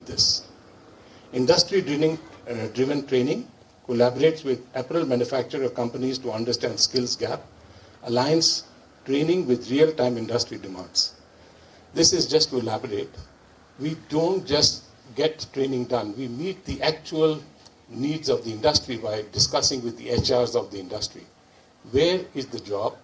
this. Industry-driven training collaborates with apparel manufacturer companies to understand skills gap, aligns training with real-time industry demands. This is just to elaborate. We don't just get training done. We meet the actual needs of the industry by discussing with the HRs of the industry. Where is the job?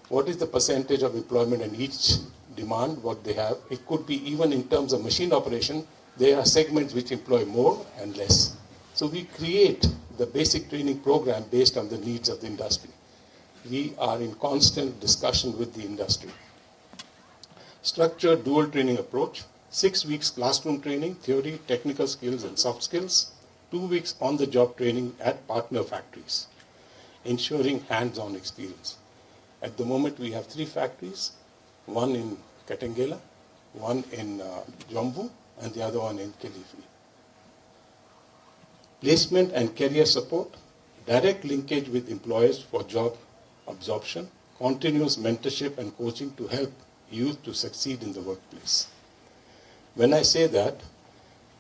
What is the percentage of employment in each demand, what they have? It could be even in terms of machine operation, there are segments which employ more and less. So we create the basic training program based on the needs of the industry. We are in constant discussion with the industry. Structured dual training approach, 6 weeks classroom training, theory, technical skills and soft skills, 2 weeks on-the-job training at partner factories, ensuring hands-on experience. At the moment, we have 3 factories, one in Katangela, one in Jambu, and the other one in Kilifi. Placement and career support, direct linkage with employers for job absorption, continuous mentorship and coaching to help youth to succeed in the workplace. When I say that,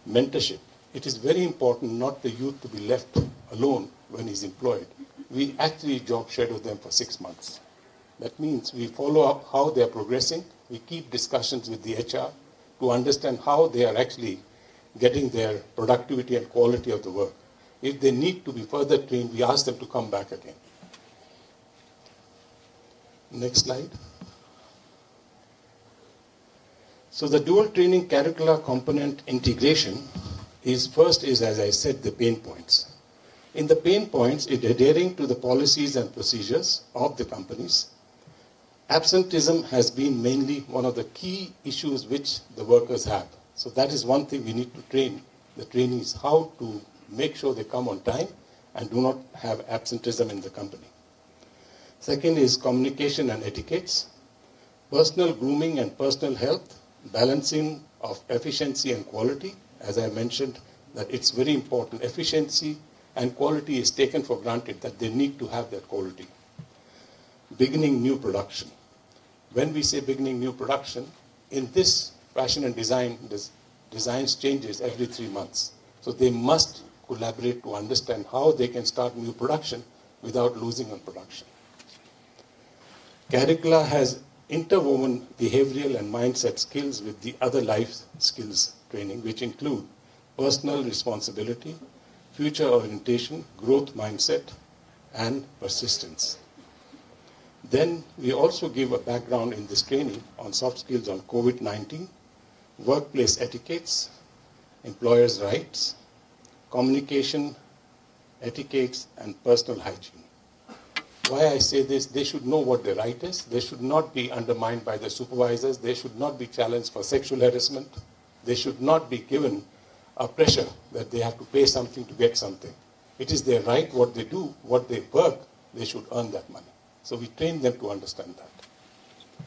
mentorship, it is very important not the youth to be left alone when he's employed. We actually job shadow them for 6 months. That means we follow up how they are progressing. We keep discussions with the HR to understand how they are actually getting their productivity and quality of the work. If they need to be further trained, we ask them to come back again. Next slide. So the dual training curricular component integration is first, as I said, the pain points. In the pain points, it adhering to the policies and procedures of the companies. Absenteeism has been mainly one of the key issues which the workers have. So that is one thing we need to train the trainees, how to make sure they come on time and do not have absenteeism in the company. Second is communication and etiquettes, personal grooming and personal health, balancing of efficiency and quality. As I mentioned, that it's very important. Efficiency and quality is taken for granted, that they need to have that quality. Beginning new production. When we say beginning new production, in this fashion and design, designs changes every 3 months. So they must collaborate to understand how they can start new production without losing on production. Curricula has interwoven behavioral and mindset skills with the other life skills training, which include personal responsibility, future orientation, growth mindset, and persistence. Then we also give a background in this training on soft skills on COVID-19, workplace etiquettes, employers' rights, communication etiquettes, and personal hygiene. Why I say this, they should know what their right is. They should not be undermined by the supervisors. They should not be challenged for sexual harassment. They should not be given a pressure that they have to pay something to get something. It is their right, what they do, what they work, they should earn that money. So we train them to understand that.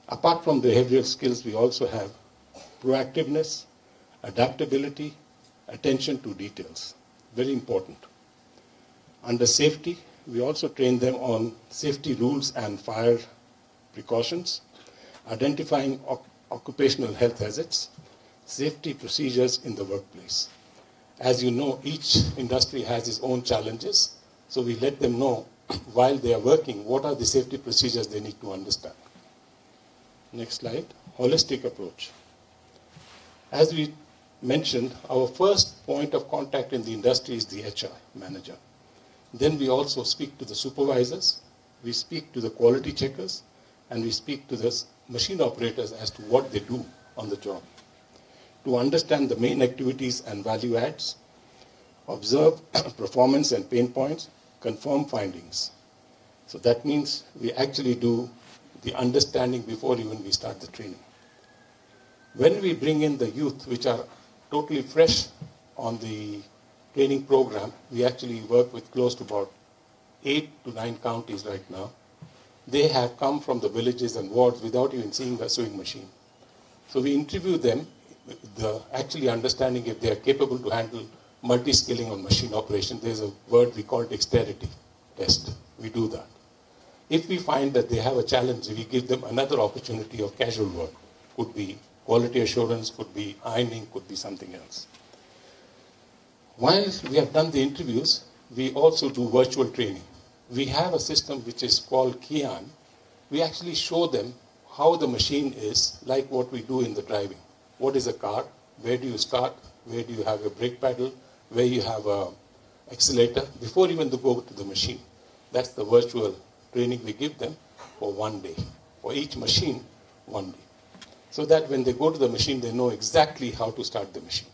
Apart from the behavioral skills, we also have proactiveness, adaptability, attention to details. Very important. Under safety, we also train them on safety rules and fire precautions, identifying occupational health hazards, safety procedures in the workplace. As you know, each industry has its own challenges, so we let them know while they are working what are the safety procedures they need to understand. Next slide, holistic approach. As we mentioned, our first point of contact in the industry is the HR manager. Then we also speak to the supervisors, we speak to the quality checkers, and we speak to the machine operators as to what they do on the job. To understand the main activities and value adds, observe performance and pain points, confirm findings. So that means we actually do the understanding before even we start the training. When we bring in the youth, which are totally fresh on the training program, we actually work with close to about 8 to 9 counties right now. They have come from the villages and wards without even seeing a sewing machine. So we interview them, actually understanding if they are capable to handle multi-skilling on machine operation. There's a word we call dexterity test. We do that. If we find that they have a challenge, we give them another opportunity of casual work. Could be quality assurance, could be ironing, could be something else. While we have done the interviews, we also do virtual training. We have a system which is called Kian. We actually show them how the machine is, like what we do in the driving. What is a car? Where do you start? Where do you have a brake pedal? Where you have a accelerator? Before even they go to the machine. That's the virtual training we give them for 1 day. For each machine, 1 day. So that when they go to the machine, they know exactly how to start the machine.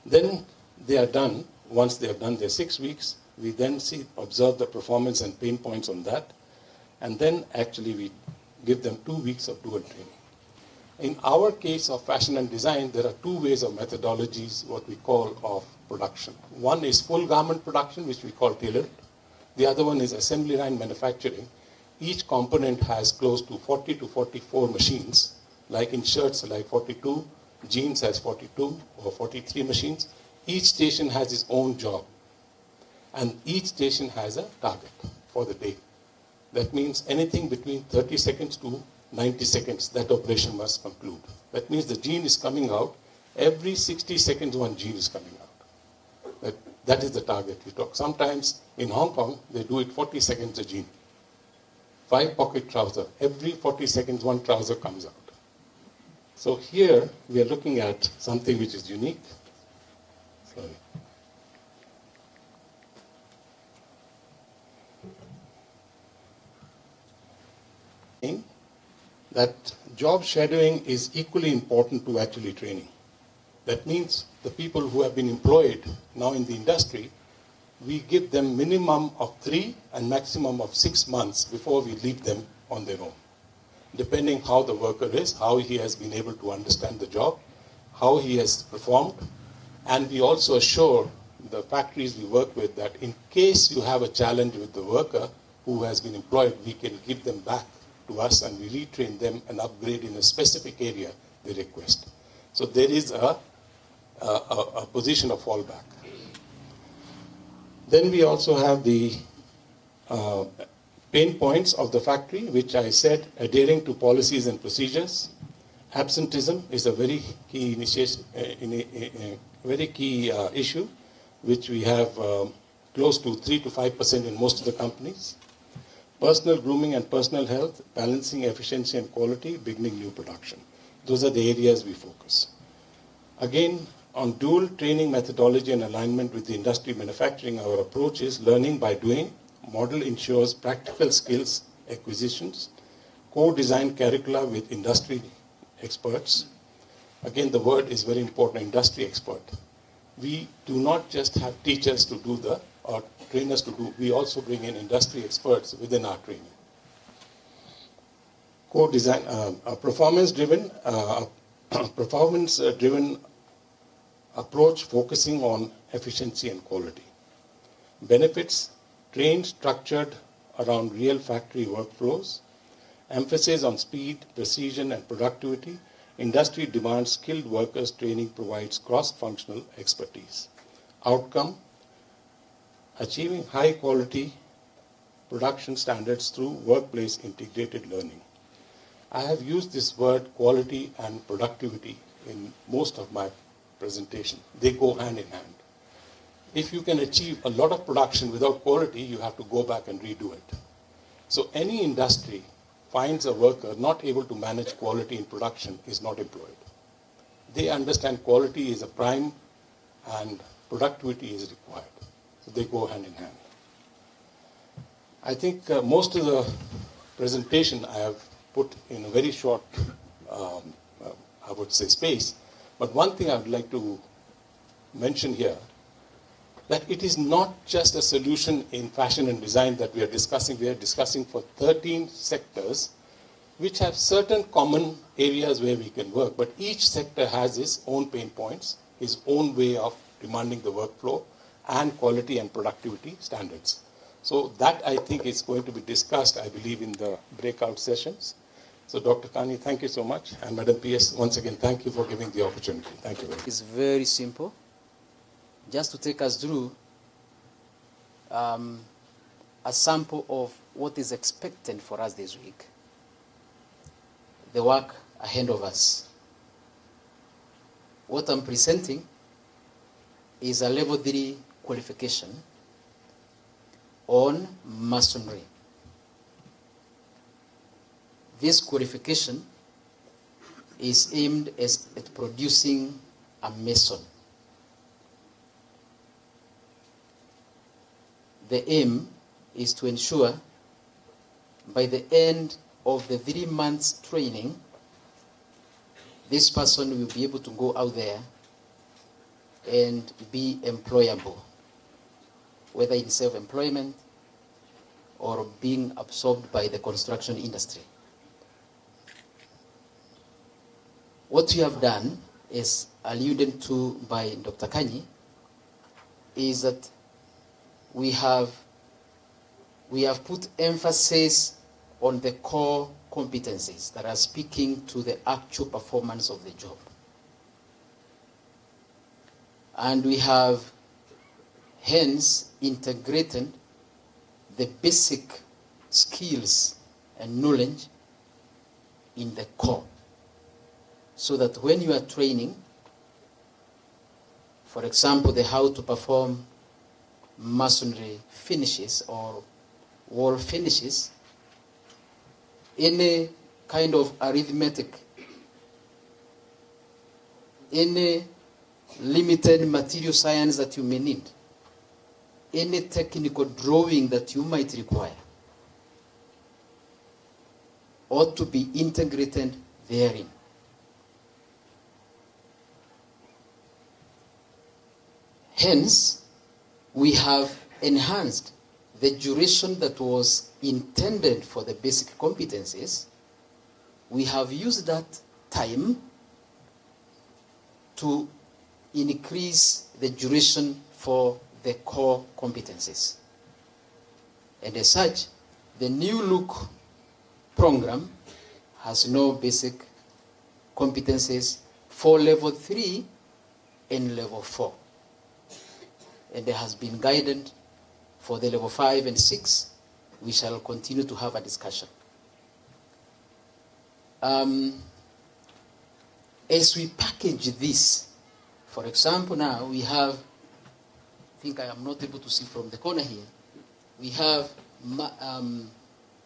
Then they are done. Once they have done their 6 weeks, we then observe the performance and pain points on that. And then actually we give them 2 weeks of dual training. In our case of fashion and design, there are 2 ways of methodologies, what we call of production. One is full garment production, which we call tailored. The other one is assembly line manufacturing. Each component has close to 40 to 44 machines, like in shirts, like 42, jeans has 42 or 43 machines. Each station has its own job, and each station has a target for the day. That means anything between 30 seconds to 90 seconds, that operation must conclude. That means the jean is coming out. Every 60 seconds, one jean is coming out. That is the target we talk. Sometimes in Hong Kong, they do it 40 seconds a jean. 5-pocket trouser. Every 40 seconds, one trouser comes out. So here, we are looking at something which is unique. Sorry. That job shadowing is equally important to actually training. That means the people who have been employed now in the industry, we give them minimum of 3 and maximum of 6 months before we leave them on their own. Depending how the worker is, how he has been able to understand the job, how he has performed, and we also assure the factories we work with that in case you have a challenge with the worker who has been employed, we can give them back to us and we retrain them and upgrade in a specific area they request. So there is a position of fallback. Then we also have the pain points of the factory, which I said, adhering to policies and procedures. Absenteeism is a very key issue, which we have close to 3 to 5% in most of the companies. Personal grooming and personal health, balancing efficiency and quality, beginning new production. Those are the areas we focus. Again, on dual training methodology and alignment with the industry manufacturing, our approach is learning by doing. Model ensures practical skills acquisitions, co-design curricula with industry experts. Again, the word is very important, industry expert. We do not just have teachers to do or trainers to do, we also bring in industry experts within our training. Co-design, performance-driven approach focusing on efficiency and quality. Benefits, trained, structured around real factory workflows. Emphasis on speed, precision, and productivity. Industry demands skilled workers. Training provides cross-functional expertise. Outcome, achieving high-quality production standards through workplace integrated learning. I have used this word quality and productivity in most of my presentation. They go hand in hand. If you can achieve a lot of production without quality, you have to go back and redo it. So any industry finds a worker not able to manage quality in production is not employed. They understand quality is a prime and productivity is required. So they go hand in hand. I think most of the presentation I have put in a very short, I would say, space. But one thing I would like to mention here, that it is not just a solution in fashion and design that we are discussing. We are discussing for 13 sectors, which have certain common areas where we can work. But each sector has its own pain points, its own way of demanding the workflow and quality and productivity standards. So that, I think, is going to be discussed, I believe, in the breakout sessions. So Dr. Kani, thank you so much. And Madam PS, once again, thank you for giving the opportunity. Thank you very much. It's very simple. Just to take us through a sample of what is expected for us this week. The work ahead of us. what I'm presenting is a level 3 qualification on masonry. This qualification is aimed at producing a mason. The aim is to ensure by the end of the 3 months training, this person will be able to go out there and be employable, whether in self-employment or being absorbed by the construction industry. What we have done, as alluded to by Dr. Kanyi, is that we have put emphasis on the core competencies that are speaking to the actual performance of the job. And we have hence integrated the basic skills and knowledge in the core, so that when you are training, for example, the how to perform masonry finishes or wall finishes, any kind of arithmetic, any limited material science that you may need, any technical drawing that you might require, ought to be integrated therein. Hence, we have enhanced the duration that was intended for the basic competencies. We have used that time to increase the duration for the core competencies. And as such, the new look program has no basic competencies for level 3 and level 4. And there has been guidance for the level 5 and 6. We shall continue to have a discussion. As we package this, for example, now we have, I think I am not able to see from the corner here, we have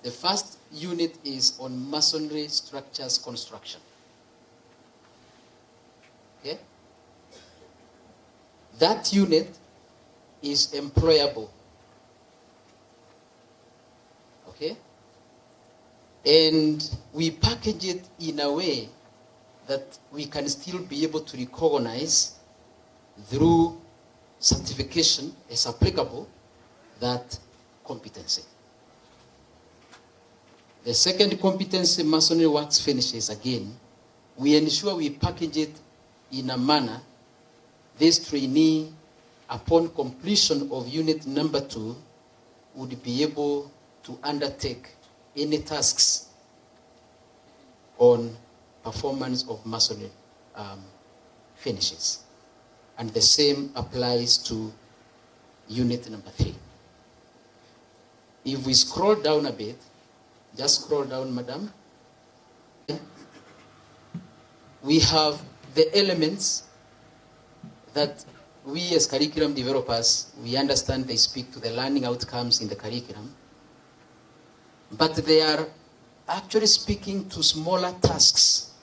the first unit is on masonry structures construction. Okay? That unit is employable. Okay? And we package it in a way that we can still be able to recognize through certification as applicable that competency. The second competency, masonry works finishes, again, we ensure we package it in a manner this trainee, upon completion of unit number 2, would be able to undertake any tasks on performance of masonry finishes. And the same applies to unit number 3. If we scroll down a bit, just scroll down, madam, we have the elements that we as curriculum developers, we understand they speak to the learning outcomes in the curriculum, but they are actually speaking to smaller tasks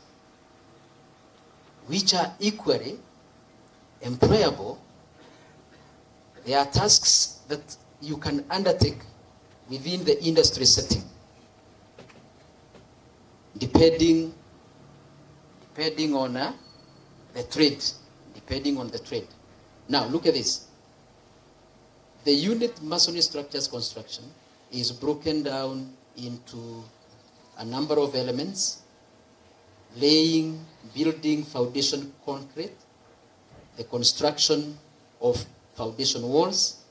which are equally employable. They are tasks that you can undertake within the industry setting, depending on the trade, depending on the trade. Now, look at this. The unit masonry structures construction is broken down into a number of elements: laying, building foundation concrete, the construction of foundation walls,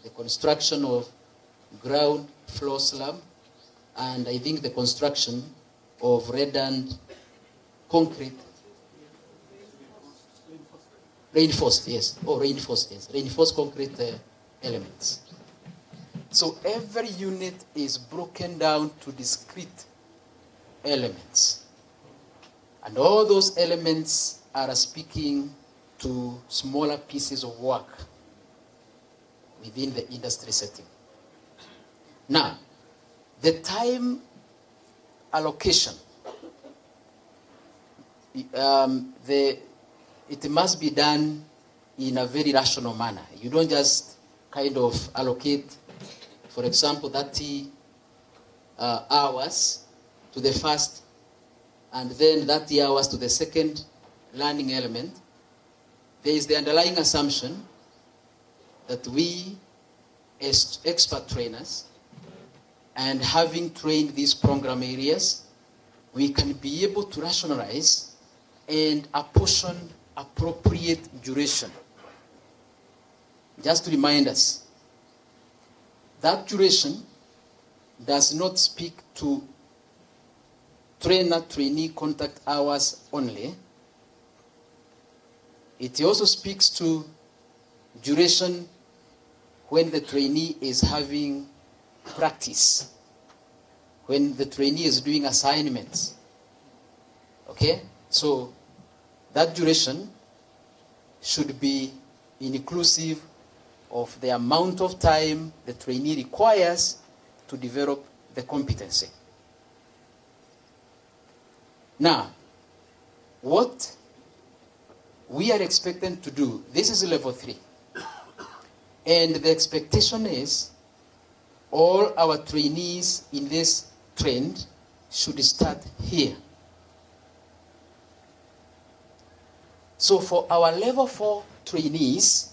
the construction of ground floor slab, and I think the construction of redundant concrete. Reinforced, yes. Oh, reinforced, yes. Reinforced concrete elements. So every unit is broken down to discrete elements. And all those elements are speaking to smaller pieces of work within the industry setting. Now, the time allocation, it must be done in a very rational manner. You don't just kind of allocate, for example, 30 hours to the first and then 30 hours to the second learning element. There is the underlying assumption that we, as expert trainers, and having trained these program areas, we can be able to rationalize and apportion appropriate duration. Just to remind us, that duration does not speak to trainer-trainee contact hours only. It also speaks to duration when the trainee is having practice, when the trainee is doing assignments. Okay? So that duration should be inclusive of the amount of time the trainee requires to develop the competency. Now, what we are expected to do, this is level 3. And the expectation is all our trainees in this trend should start here. So for our level 4 trainees,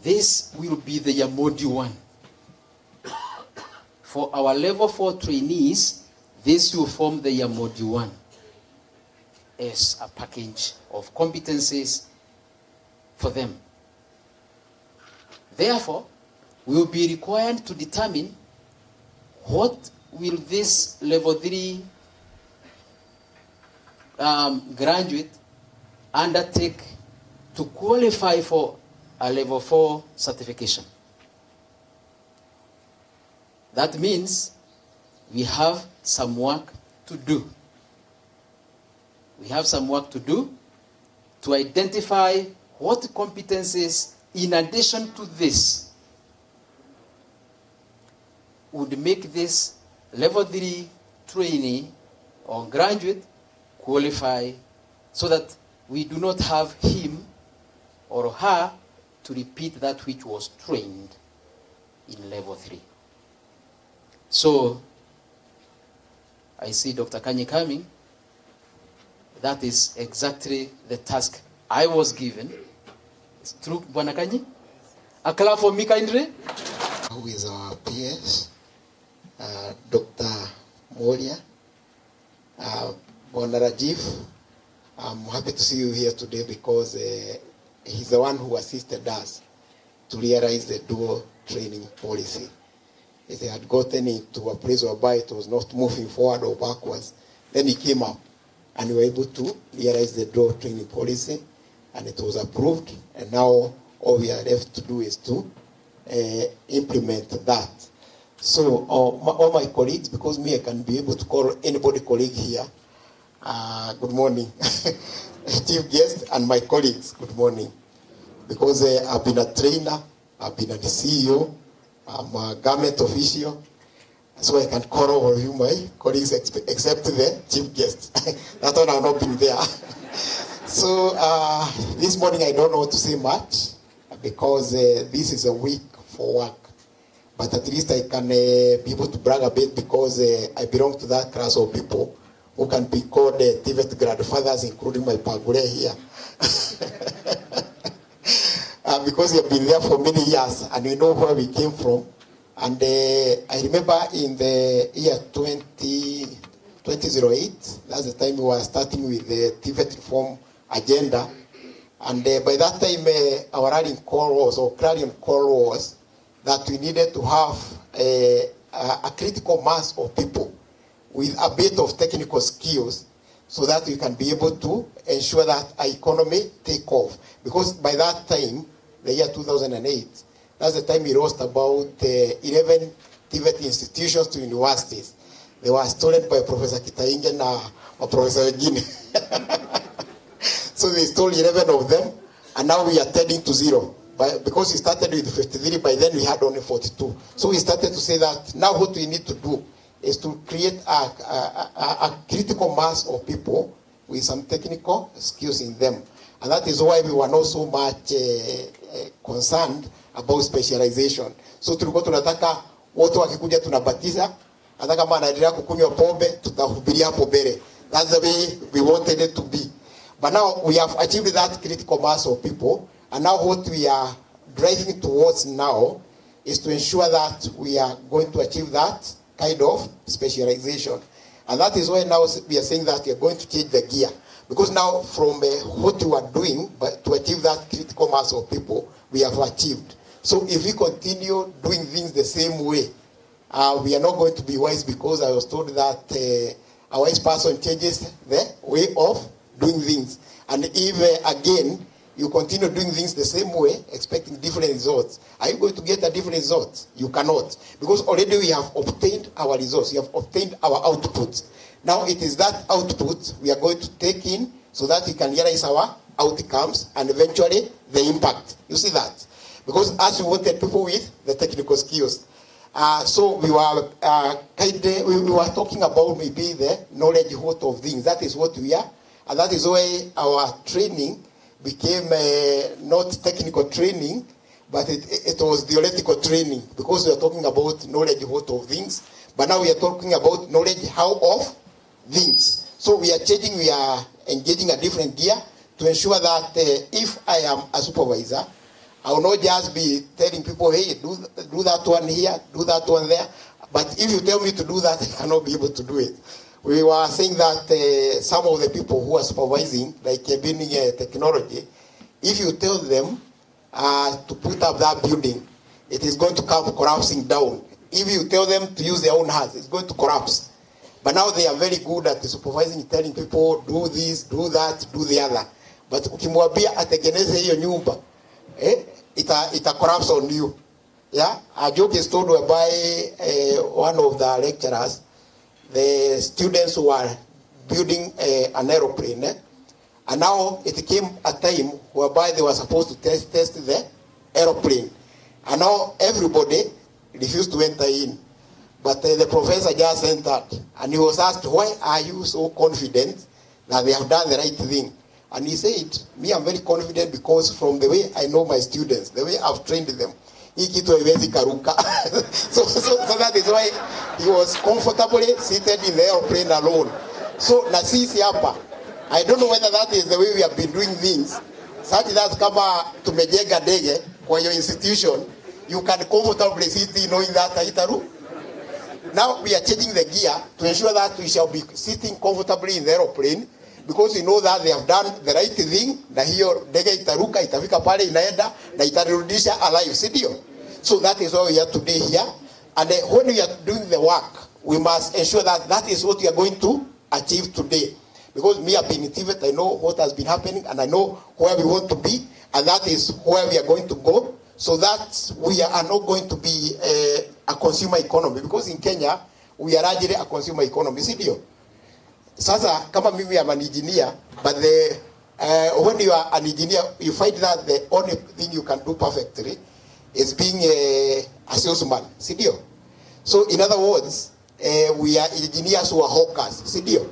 this will be the module 1. For our level 4 trainees, this will form the module 1 as a package of competencies for them. Therefore, we will be required to determine what will this level 3 graduate undertake to qualify for a level 4 certification. That means we have some work to do. We have some work to do to identify what competencies, in addition to this, would make this level 3 trainee or graduate qualify, so that we do not have him or her to repeat that which was trained in level 3. So, I see Dr. Kanyi coming. That is exactly the task I was given. It's true, Bwana Kanyi? A clap for me, kindly. Who is our PS, Dr. Moria, Bwana Rajiv. I'm happy to see you here today because he's the one who assisted us to realize the dual training policy. If they had gotten into a place whereby it was not moving forward or backwards, then he came up and we were able to realize the dual training policy, and it was approved, and now all we are left to do is to implement that. So all my colleagues, because me I can be able to call anybody colleague here, good morning. Chief guest and my colleagues, good morning. Because I've been a trainer, I've been a CEO, I'm a government official, so I can call all of you my colleagues except the chief guest. That one I've not been there. So this morning I don't know what to say much because this is a week for work. But at least I can be able to brag a bit because I belong to that class of people who can be called TVET grandfathers, including my Pagure here. Because we have been there for many years and we know where we came from. And I remember in the year 2008, that's the time we were starting with the TVET reform agenda. And by that time, our rallying call was, or clarion call was, that we needed to have a critical mass of people with a bit of technical skills so that we can be able to ensure that our economy take off. Because by that time, the year 2008, that's the time we lost about 11 TVET institutions to universities. They were stolen by Professor Kitaingen or Professor Egine. So they stole 11 of them, and now we are tending to 0. Because we started with 53, by then we had only 42. So we started to say that now what we need to do is to create a critical mass of people with some technical skills in them. And that is why we were not so much concerned about specialization. So tulikuwa tunataka watu wakikuja tunabatiza, hata kama anaendelea kukunywa pombe tutahubiria hapo mbele. That's the way we wanted it to be. But now we have achieved that critical mass of people, and now what we are driving towards now is to ensure that we are going to achieve that kind of specialization. And that is why now we are saying that we are going to change the gear. Because now from what we are doing, but to achieve that critical mass of people, we have achieved. So if we continue doing things the same way, we are not going to be wise, because I was told that a wise person changes the way of doing things. And if, again, you continue doing things the same way, expecting different results, are you going to get a different result? You cannot. Because already we have obtained our results. We have obtained our output. Now it is that output we are going to take in so that we can realize our outcomes and eventually the impact. You see that? Because as we wanted people with the technical skills. So we were we were talking about maybe the knowledge what of things. That is what we are. And that is why our training became not technical training, but it was theoretical training, because we are talking about knowledge what of things, but now we are talking about knowledge how of things. So we are changing, we are engaging a different gear to ensure that if I am a supervisor, I will not just be telling people, hey, do that one here, do that one there, but if you tell me to do that, I cannot be able to do it. We were saying that some of the people who are supervising, like building technology, if you tell them to put up that building, it is going to come collapsing down. If you tell them to use their own hands, it's going to collapse. But now they are very good at supervising, telling people, do this, do that, do the other. But ukimwambia atengeneze hiyo nyumba, ita collapse on you. Yeah? A joke is told by one of the lecturers. The students who are building an aeroplane, and now it came a time whereby they were supposed to test the aeroplane, and now everybody refused to enter in, but the professor just entered, and he was asked, why are you so confident that they have done the right thing? And he said, me, I'm very confident because from the way I know my students, the way I've trained them, so that is why he was comfortably seated in the airplane alone. So na sisi hapa, I don't know whether that is the way we have been doing things. Such that kama tumejenga ndege kwa your institution, you can comfortably sit knowing that haitaru. Now we are changing the gear to ensure that we shall be sitting comfortably in the aeroplane, because we know that they have done the right thing, na hiyo ndege itaruka, itafika pale inaenda, na itarudisha alive, sidio? So that is why we are today here. And when we are doing the work, we must ensure that that is what we are going to achieve today. Because me, I've been in Tibet, I know what has been happening, and I know where we want to be, and that is where we are going to go, so that we are not going to be a consumer economy. Because in Kenya, we are actually a consumer economy, sidio? Sasa, kama mimi am an engineer, but when you are an engineer, you find that the only thing you can do perfectly is being a salesman, sidio? So, in other words, we are engineers who are hawkers, sidio?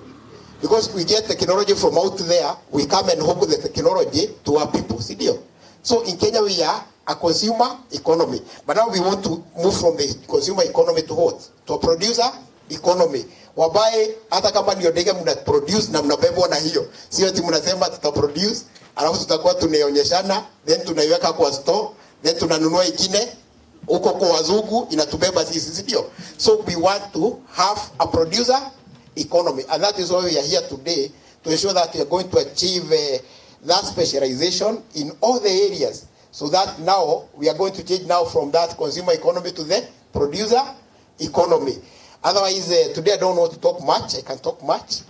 Because we get technology from out there, we come and hawk the technology to our people, sidio? So, in Kenya, we are a consumer economy. But now we want to move from the consumer economy to what? To a producer economy. Wabaye hata kama ndio ndege mna produce na mnabebwa na hiyo. Sio ati mnasema tuta produce, alafu tutakuwa tunaonyeshana, then tunaiweka kwa store, then tunanunua ingine huko kwa wazungu inatubeba sisi, sio? So we want to have a producer economy, and that is why we are here today, to ensure that we are going to achieve that specialization in all the areas, so that now we are going to change now from that consumer economy to the producer economy. Otherwise, today I don't want to talk much. I can talk much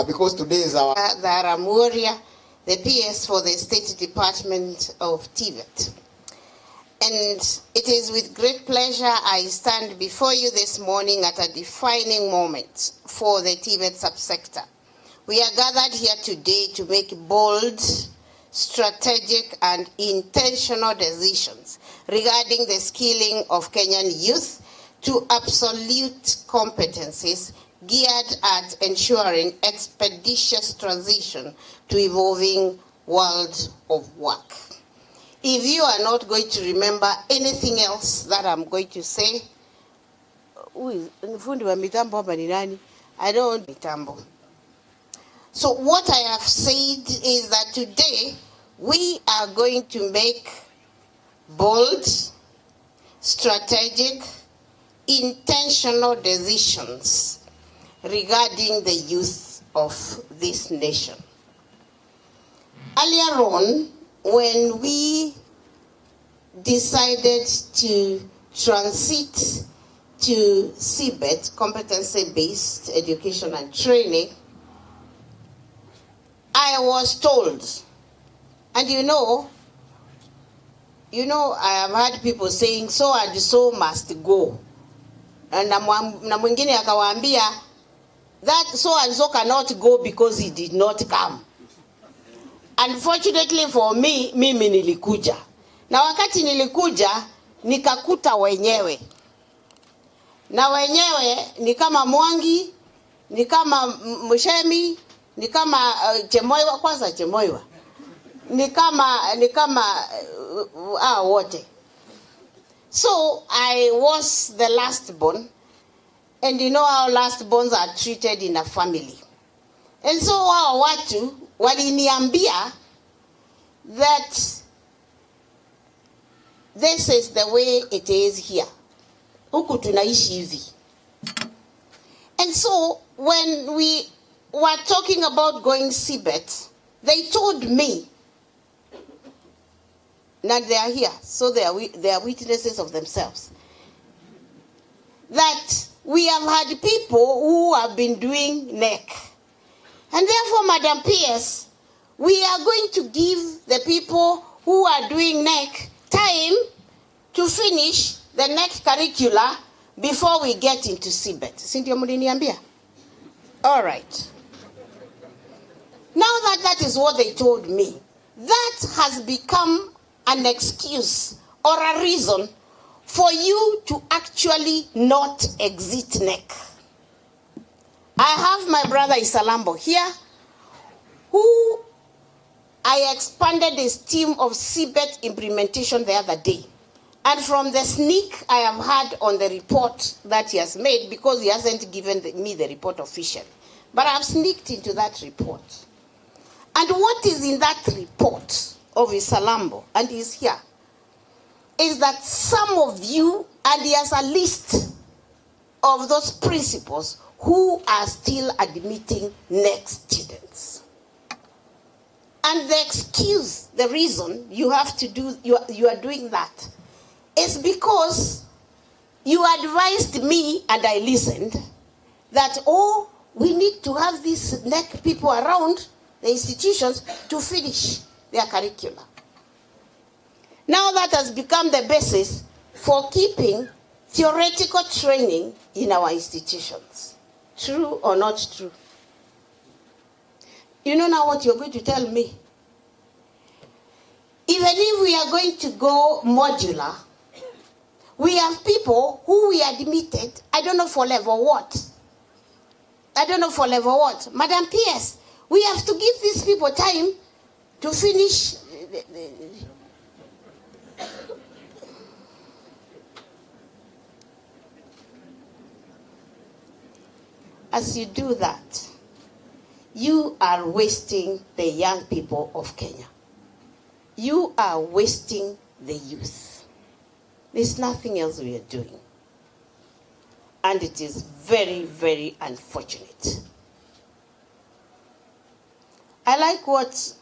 because today is our... Zaramuria, the PS for the State Department of TVET. And it is with great pleasure I stand before you this morning at a defining moment for the TVET subsector. We are gathered here today to make bold, strategic, and intentional decisions regarding the skilling of Kenyan youth to absolute competencies geared at ensuring expeditious transition to evolving world of work. If you are not going to remember anything else that I'm going to say, I don't mitambo. So what I have said is that today we are going to make bold, strategic, intentional decisions regarding the youth of this nation. Earlier on, when we decided to transit to CBET, competency-based education and training, I was told, and you know, I have heard people saying, so and so must go. And na mwingine akawaambia, that so and so cannot go because he did not come. Unfortunately for me, mimi nilikuja. Na wakati nilikuja, nikakuta wenyewe. Na wenyewe ni kama Mwangi, ni kama Mshemi, ni kama Chemoiwa, kwanza Chemoiwa. Ni kama wote. So I was the last born, and you know how last borns are treated in a family. And so watu waliniambia that this is the way it is here. Huku tunaishi hivi. And so when we were talking about going CBET, they told me, now they are here, so they are witnesses of themselves, that we have had people who have been doing NEC. And therefore, Madam PS, we are going to give the people who are doing NEC time to finish the NEC curricula before we get into CBET. Sindio muliniambia? All right. Now that is what they told me, that has become an excuse or a reason for you to actually not exit NEC. I have my brother Isalambo here, who I expanded his team of CBET implementation the other day. And from the sneak I have had on the report that he has made, because he hasn't given me the report officially, but I have sneaked into that report. And what is in that report of Isalambo, and he's here, is that some of you, and he has a list of those principals who are still admitting NEC students. And the excuse, the reason you have to do, you are doing that, is because you advised me, and I listened, that, we need to have these NEC people around the institutions to finish their curricula. Now that has become the basis for keeping theoretical training in our institutions. True or not true? You know now what you're going to tell me? Even if we are going to go modular, we have people who we admitted, I don't know for level what. Madam PS, we have to give these people time to finish. As you do that, you are wasting the young people of Kenya. You are wasting the youth. There's nothing else we are doing. And it is very, very unfortunate. I like what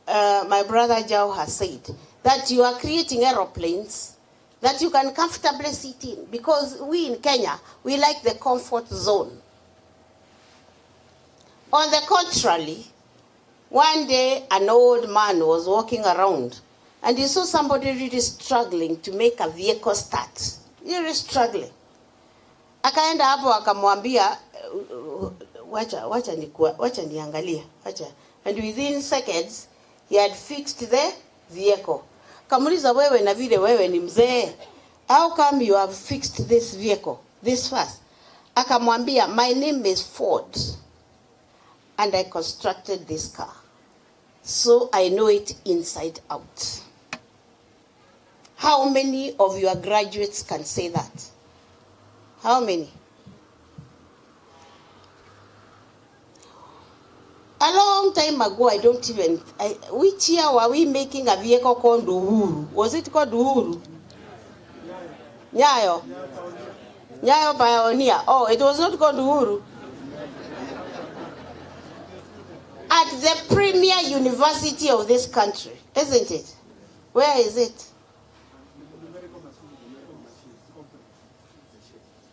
my brother Jao has said, that you are creating aeroplanes that you can comfortably sit in. Because we in Kenya, we like the comfort zone. On the contrary, one day an old man was walking around and he saw somebody really struggling to make a vehicle start. Really struggling. Akaenda hapo akamwambia, wacha niangalia, wacha. And within seconds, he had fixed the vehicle. Kamuliza wewe na vile wewe ni mzee, how come you have fixed this vehicle this fast? Akamwambia, my name is Ford, and I constructed this car, so I know it inside out. How many of your graduates can say that? How many? A long time ago, which year were we making a vehicle called Uhuru? Was it called Uhuru? Nyayo? Nyayo Pioneer. Oh, it was not called Uhuru. At the premier university of this country, isn't it? Where is it?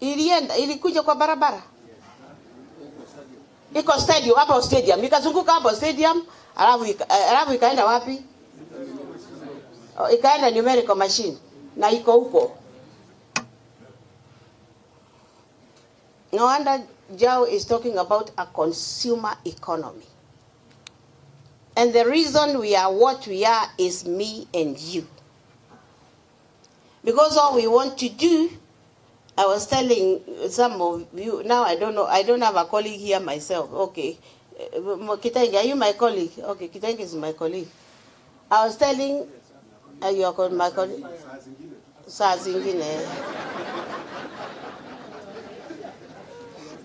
Ilikuja kwa barabara. Iko stadium, hapo stadium. Ikazunguka hapo stadium, alafu ikaenda wapi? Ikaenda numerical machine. Na iko huko. No wonder Jao is talking about a consumer economy. And the reason we are what we are is me and you. Because all we want to do, I was telling some of you, now I don't know, I don't have a colleague here myself. Okay. Kitenge, are you my colleague? Okay, Kitenge is my colleague. I was telling, you are my colleague?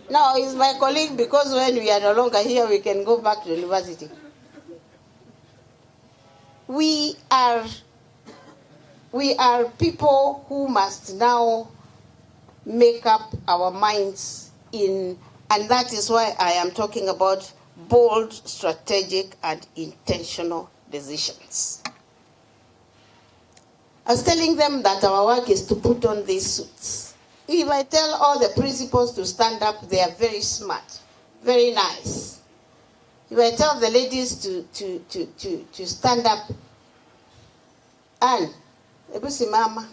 No, he's my colleague because when we are no longer here, we can go back to the university. We are people who must now make up our minds in, and that is why I am talking about bold, strategic, and intentional decisions. I was telling them that our work is to put on these suits. If I tell all the principals to stand up, they are very smart, very nice. If I tell the ladies to stand up, and mama,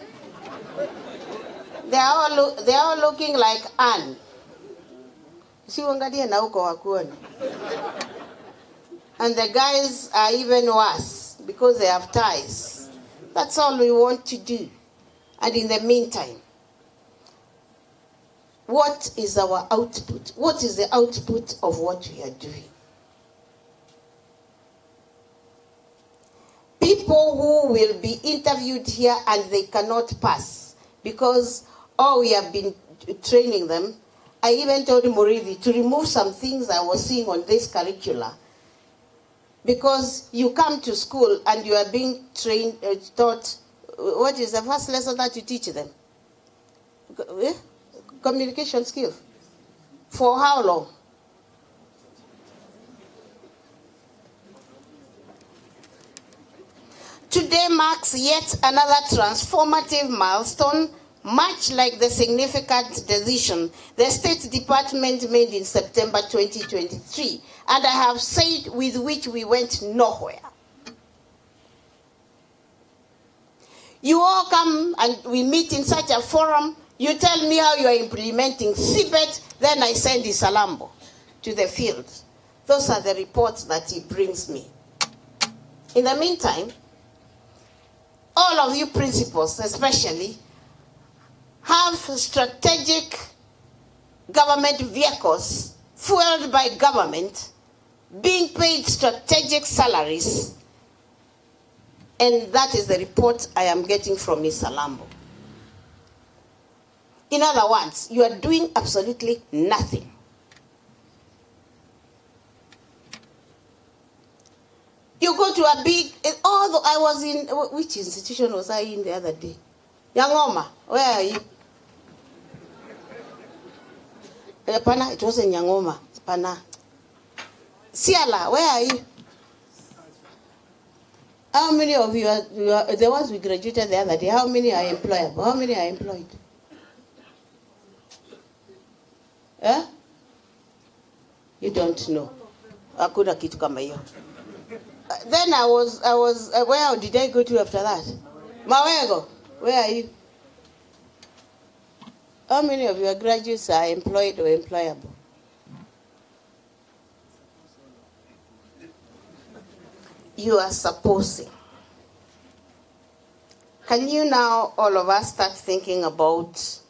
they are all looking like Anne. And the guys are even worse because they have ties. That's all we want to do. And in the meantime, what is our output? What is the output of what we are doing? People who will be interviewed here and they cannot pass because we have been training them. I even told Murithi to remove some things I was seeing on this curricula. Because you come to school and you are being taught, what is the first lesson that you teach them? Communication skills. For how long? Today marks yet another transformative milestone, much like the significant decision the State Department made in September 2023, and I have said with which we went nowhere. You all come and we meet in such a forum, you tell me how you are implementing CBET, then I send Isalambo to the field. Those are the reports that he brings me. In the meantime, all of you principals especially have strategic government vehicles fueled by government, being paid strategic salaries, and that is the report I am getting from Ms. Salambo. In other words, you are doing absolutely nothing. You go to a big, although I was in, which institution was I in the other day? Nyangoma, where are you? Pana, it wasn't Nyangoma, Pana. Siala, where are you? How many of you are the ones we graduated the other day? How many are employable? How many are employed? Eh? You don't know. Hakuna kitu kama hiyo. Then I was where did I go to after that? Mawego, where are you? How many of your graduates are employed or employable? you are supposing. Can you now, all of us, start thinking about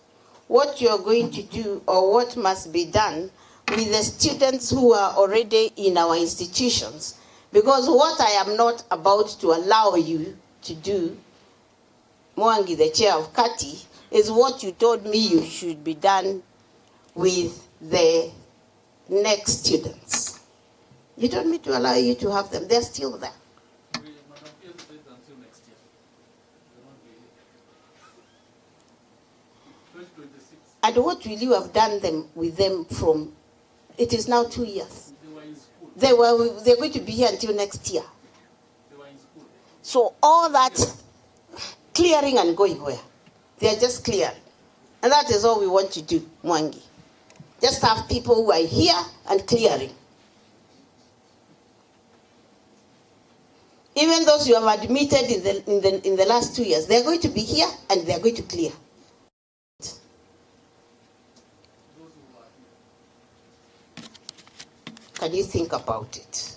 what you're going to do or what must be done with the students who are already in our institutions? Because what I am not about to allow you to do, Mwangi, the chair of Kati, is what you told me you should be done with the next students. You told me to allow you to have them. They're still there. And what will you have done with them from, it is now 2 years. They're going to be here until next year. So all that clearing and going where? They're just clearing. And that is all we want to do, Mwangi. Just have people who are here and clearing. Even those you have admitted in the last 2 years, they're going to be here and they're going to clear. Can you think about it?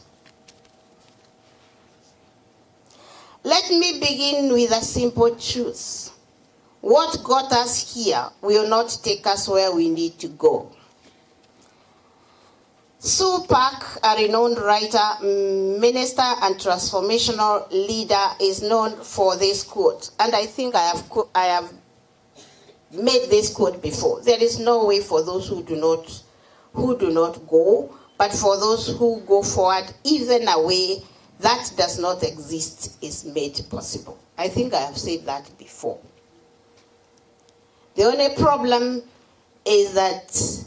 Let me begin with a simple truth. What got us here will not take us where we need to go. Sue Park, a renowned writer, minister, and transformational leader, is known for this quote. And I think I have made this quote before. There is no way for those who do not go, but for those who go forward, even a way that does not exist is made possible. I think I have said that before. The only problem is that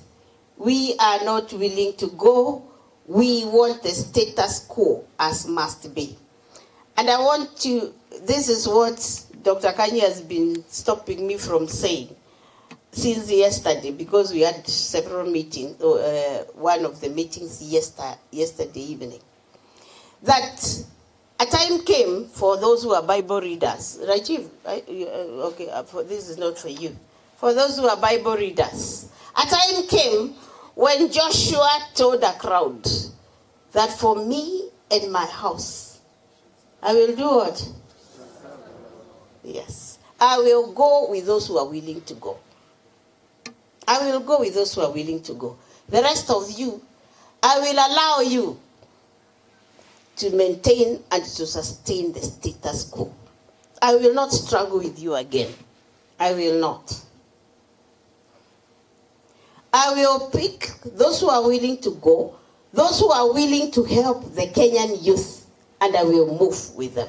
we are not willing to go. We want the status quo as must be. And I want to, this is what Dr. Kanye has been stopping me from saying since yesterday, because we had several meetings, one of the meetings yesterday evening, that a time came for those who are Bible readers. Rajiv, this is not for you. For those who are Bible readers, a time came when Joshua told a crowd that for me and my house, I will do what? Yes. I will go with those who are willing to go. I will go with those who are willing to go. The rest of you, I will allow you to maintain and to sustain the status quo. I will not struggle with you again. I will not. I will pick those who are willing to go, those who are willing to help the Kenyan youth, and I will move with them.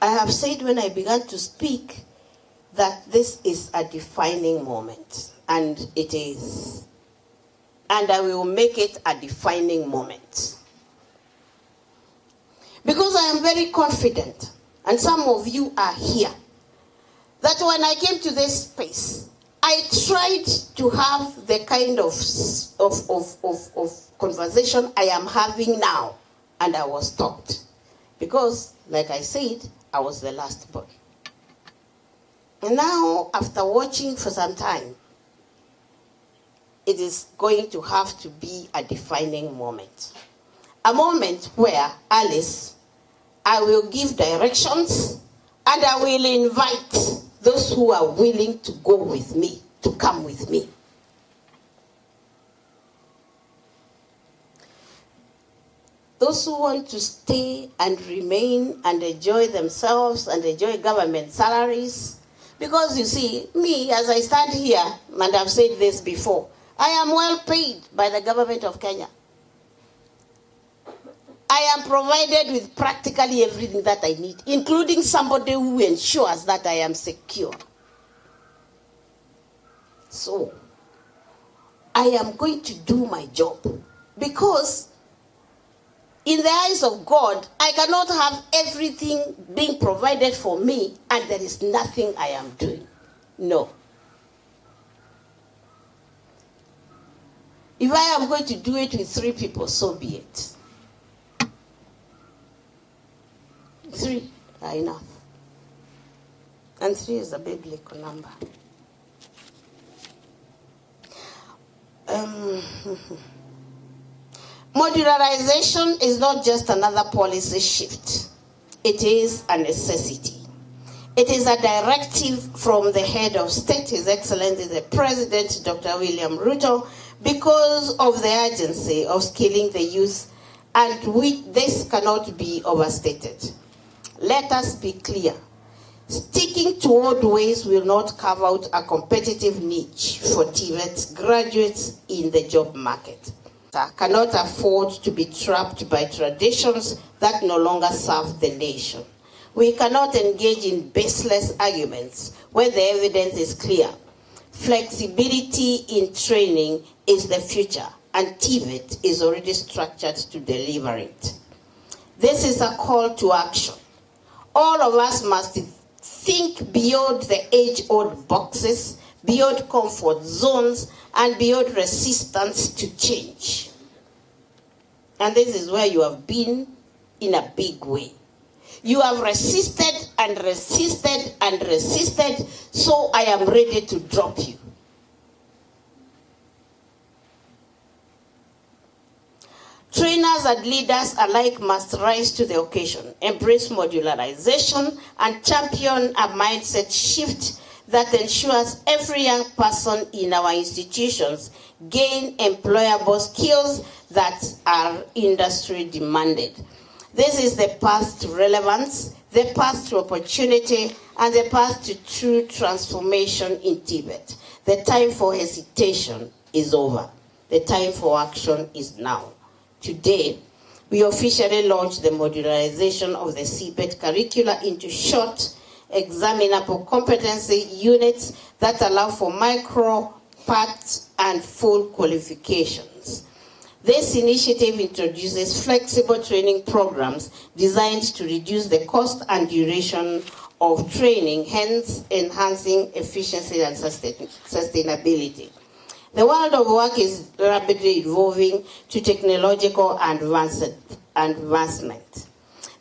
I have said when I began to speak that this is a defining moment, and it is. And I will make it a defining moment. Because I am very confident, and some of you are here, that when I came to this space, I tried to have the kind of conversation I am having now, and I was stopped. Because, like I said, I was the last born. And now, after watching for some time, it is going to have to be a defining moment. A moment where, Alice, I will give directions and I will invite those who are willing to go with me, to come with me. Those who want to stay and remain and enjoy themselves and enjoy government salaries. Because you see, me, as I stand here, and I've said this before, I am well paid by the government of Kenya. I am provided with practically everything that I need, including somebody who ensures that I am secure. So, I am going to do my job because in the eyes of God, I cannot have everything being provided for me and there is nothing I am doing. No. If I am going to do it with 3 people, so be it. 3 are enough. And 3 is a biblical number. Modularization is not just another policy shift. It is a necessity. It is a directive from the head of state, His Excellency the President, Dr. William Ruto, because of the urgency of skilling the youth, and this cannot be overstated. Let us be clear. Sticking to old ways will not carve out a competitive niche for TVET graduates in the job market. Cannot afford to be trapped by traditions that no longer serve the nation. We cannot engage in baseless arguments when the evidence is clear. Flexibility in training is the future, and TVET is already structured to deliver it. This is a call to action. All of us must think beyond the age-old boxes, beyond comfort zones, and beyond resistance to change. And this is where you have been in a big way. You have resisted and resisted and resisted, so I am ready to drop you. Trainers and leaders alike must rise to the occasion, embrace modularization, and champion a mindset shift that ensures every young person in our institutions gain employable skills that are industry demanded. This is the path to relevance, the path to opportunity, and the path to true transformation in TVET. The time for hesitation is over. The time for action is now. Today, we officially launched the modularization of the CBET curricula into short, examinable competency units that allow for micro, part, and full qualifications. This initiative introduces flexible training programs designed to reduce the cost and duration of training, hence enhancing efficiency and sustainability. The world of work is rapidly evolving to technological advancement.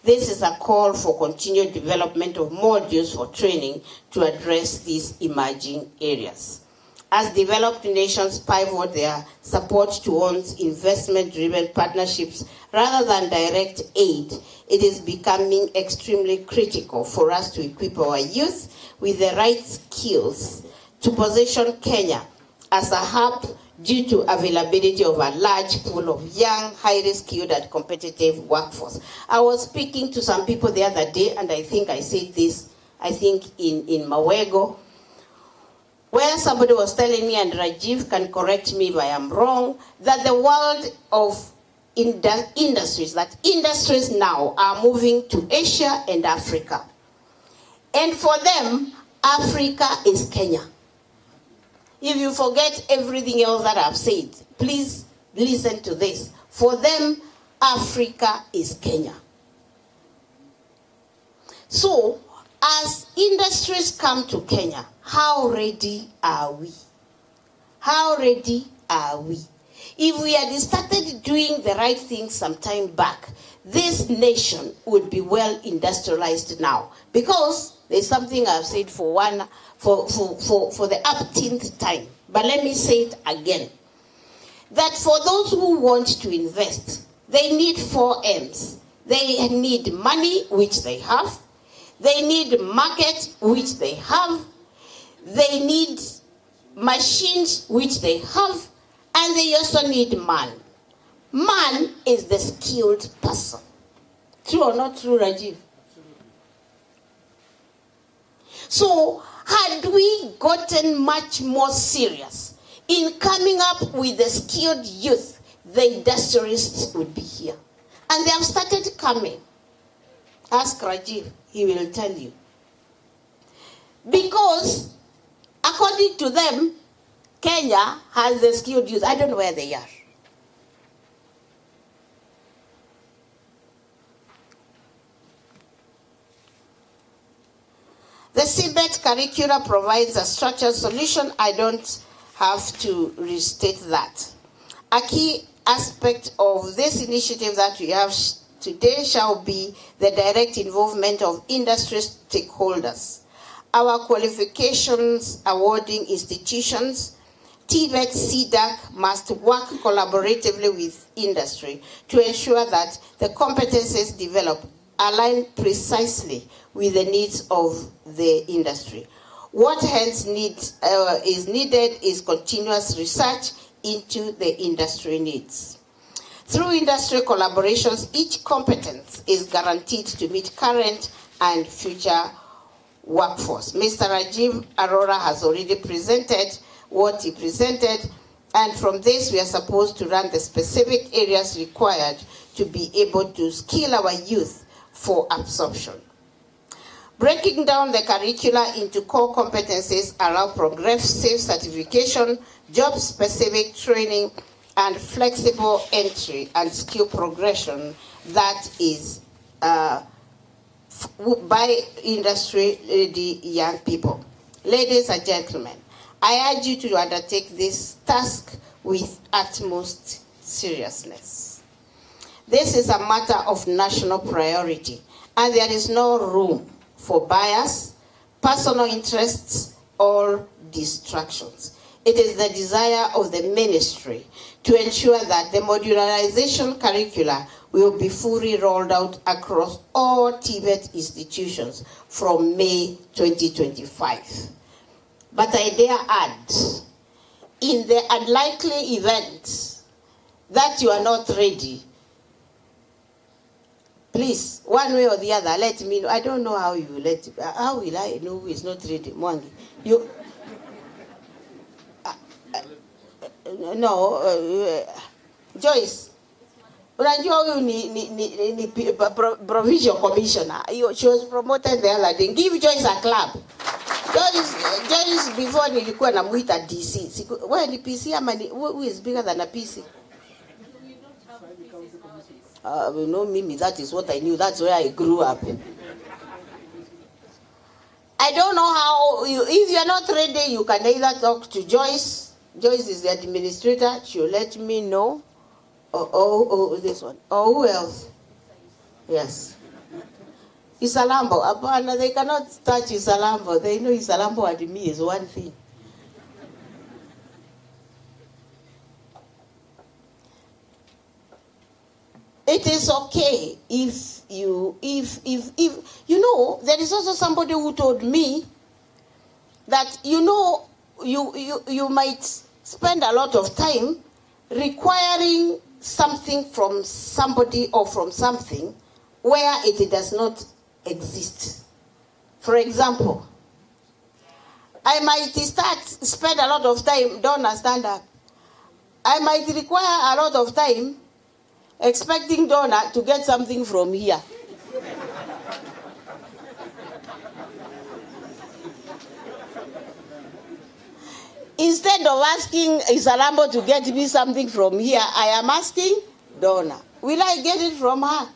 This is a call for continued development of modules for training to address these emerging areas. As developed nations pivot their support towards investment-driven partnerships rather than direct aid, it is becoming extremely critical for us to equip our youth with the right skills to position Kenya as a hub due to availability of a large pool of young, highly skilled and competitive workforce. I was speaking to some people the other day, and I think I said this, in Mawego, where somebody was telling me, and Rajiv can correct me if I am wrong, that the world of industries now are moving to Asia and Africa. And for them, Africa is Kenya. If you forget everything else that I've said, please listen to this. For them, Africa is Kenya. So, as industries come to Kenya, how ready are we? How ready are we? If we had started doing the right things some time back, this nation would be well industrialized now. Because there's something I've said for the upteenth time. But let me say it again. That for those who want to invest, they need 4 M's. They need money, which they have. They need market, which they have. They need machines, which they have. And they also need man. Man is the skilled person. True or not true, Rajiv? So, had we gotten much more serious in coming up with the skilled youth, the industrialists would be here. And they have started coming. Ask Rajiv, he will tell you. Because, according to them, Kenya has the skilled youth. I don't know where they are. The CBET curricula provides a structured solution. I don't have to restate that. A key aspect of this initiative that we have today shall be the direct involvement of industry stakeholders. Our qualifications awarding institutions, TVET CDAC must work collaboratively with industry to ensure that the competencies developed align precisely with the needs of the industry. What hence is needed is continuous research into the industry needs. Through industry collaborations, each competence is guaranteed to meet current and future workforce. Mr. Rajiv Arora has already presented what he presented, and from this we are supposed to run the specific areas required to be able to skill our youth for absorption. Breaking down the curricula into core competencies allow progressive certification, job-specific training, and flexible entry and skill progression that is by industry-ready young people. Ladies and gentlemen, I urge you to undertake this task with utmost seriousness. This is a matter of national priority, and there is no room for bias, personal interests, or distractions. It is the desire of the ministry to ensure that the modularization curricula will be fully rolled out across all TVET institutions from May 2025. But I dare add, in the unlikely event that you are not ready, please, one way or the other, let me know. I don't know how you will how will I know who is not ready? Mwangi, you, Joyce, unajua huyu ni provincial commissioner. She was promoted the other day. Give Joyce a clap. Joyce before nilikuwa namuita DC. Wewe ni PC ama who is bigger than a PC? You know Mimi, that is what I knew. That's where I grew up. I don't know how, if you're not ready, you can either talk to Joyce. Joyce is the administrator. She'll let me know. Oh, this one. Oh, who else? Yes. Isalambo. Apana, they cannot touch Isalambo. They know Isalambo and me is one thing. It is okay if you know, there is also somebody who told me that, you know, you might spend a lot of time requiring something from somebody or from something where it does not exist. For example, I might spend a lot of time, Donna, stand up. I might require a lot of time expecting Donna to get something from here. Instead of asking Isalambo to get me something from here, I am asking Donna. Will I get it from her?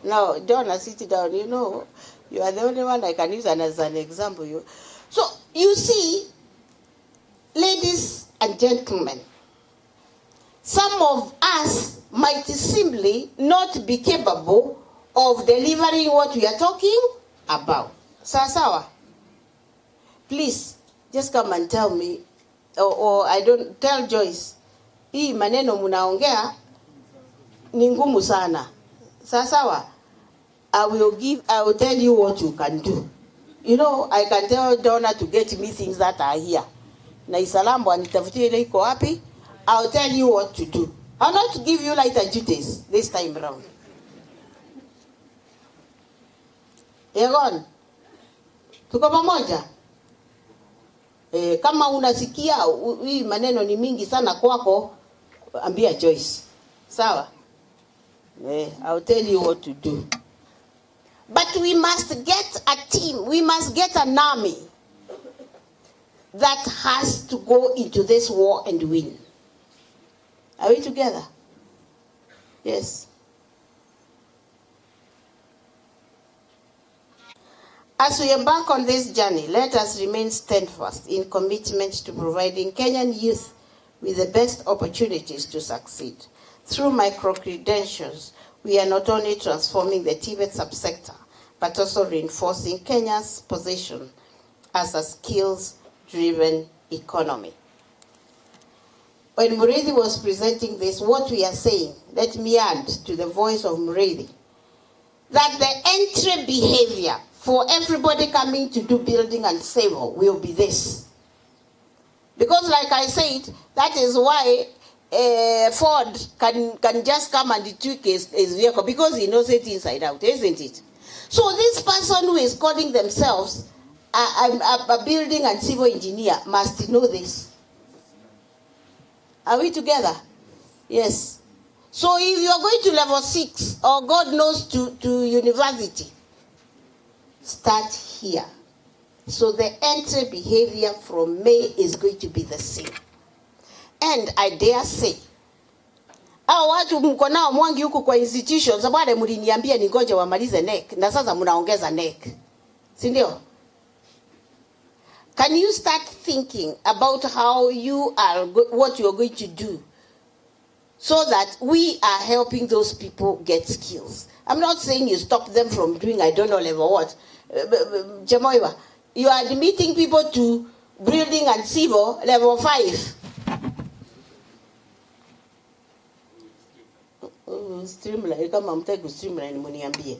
No, Donna, sit down. You know, you are the only one I can use as an example. So, you see, ladies and gentlemen, some of us might simply not be capable of delivering what we are talking about. Sawa. Please, just come and tell me, or I don't tell Joyce, hii maneno munaongea ni ngumu sana. Sawa. I will tell you what you can do. You know, I can tell Donna to get me things that are here. Na Isalambo anitafutie ile iko wapi? I'll tell you what to do. I'll not give you lighter duties this time around. Egon, tuko pamoja? Kama unasikia hii maneno ni mingi sana kwako, ambia Joyce. Sawa? I'll tell you what to do. But we must get a team, we must get an army that has to go into this war and win. Are we together? Yes. As we embark on this journey, let us remain steadfast in commitment to providing Kenyan youth with the best opportunities to succeed. Through micro-credentials, we are not only transforming the TVET subsector, but also reinforcing Kenya's position as a skills-driven economy. when Mureithi was presenting this, what we are saying, let me add to the voice of Mureithi, that the entry behavior for everybody coming to do building and civil will be this. Because like I said, that is why Ford can just come and tweak his vehicle, because he knows it inside out, isn't it? So this person who is calling themselves a building and civil engineer must know this. Are we together? Yes. So if you are going to level 6, or God knows to university, start here. So the entry behavior from May is going to be the same. And I dare say, watu mko nao mwangi huku kwa institutions, wale mliniambia ningoje wamalize NEC, na sasa mnaongeza NEC. Si ndio? Can you start thinking about how you are, what you are going to do, so that we are helping those people get skills? I'm not saying you stop them from doing, I don't know, level what. Jamoiwa, you are admitting people to building and civil level 5. Streamline, kama mtaki streamline muniambie.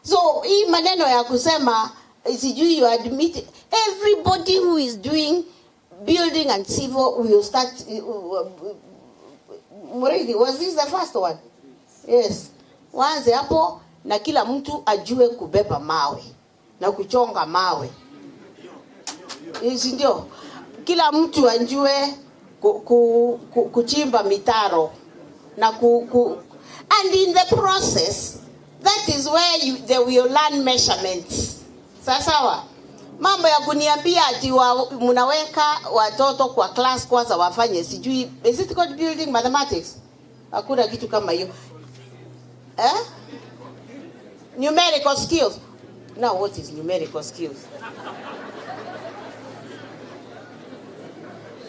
So, hii maneno ya kusema, sijui you admit, everybody who is doing building and civil will start. Mureithi, was this the first one? Yes. Wanze hapo na kila mtu ajue kubeba mawe na kuchonga mawe. Ndio. Kila mtu ajue kuchimba mitaro na and in the process, that is where they will learn measurements. Sawa. Mambo ya kuniambia ati mnaweka watoto kwa class kwanza wafanye sijui, is it called building mathematics? Hakuna kitu kama hiyo. Numerical skills. Now what is numerical skills?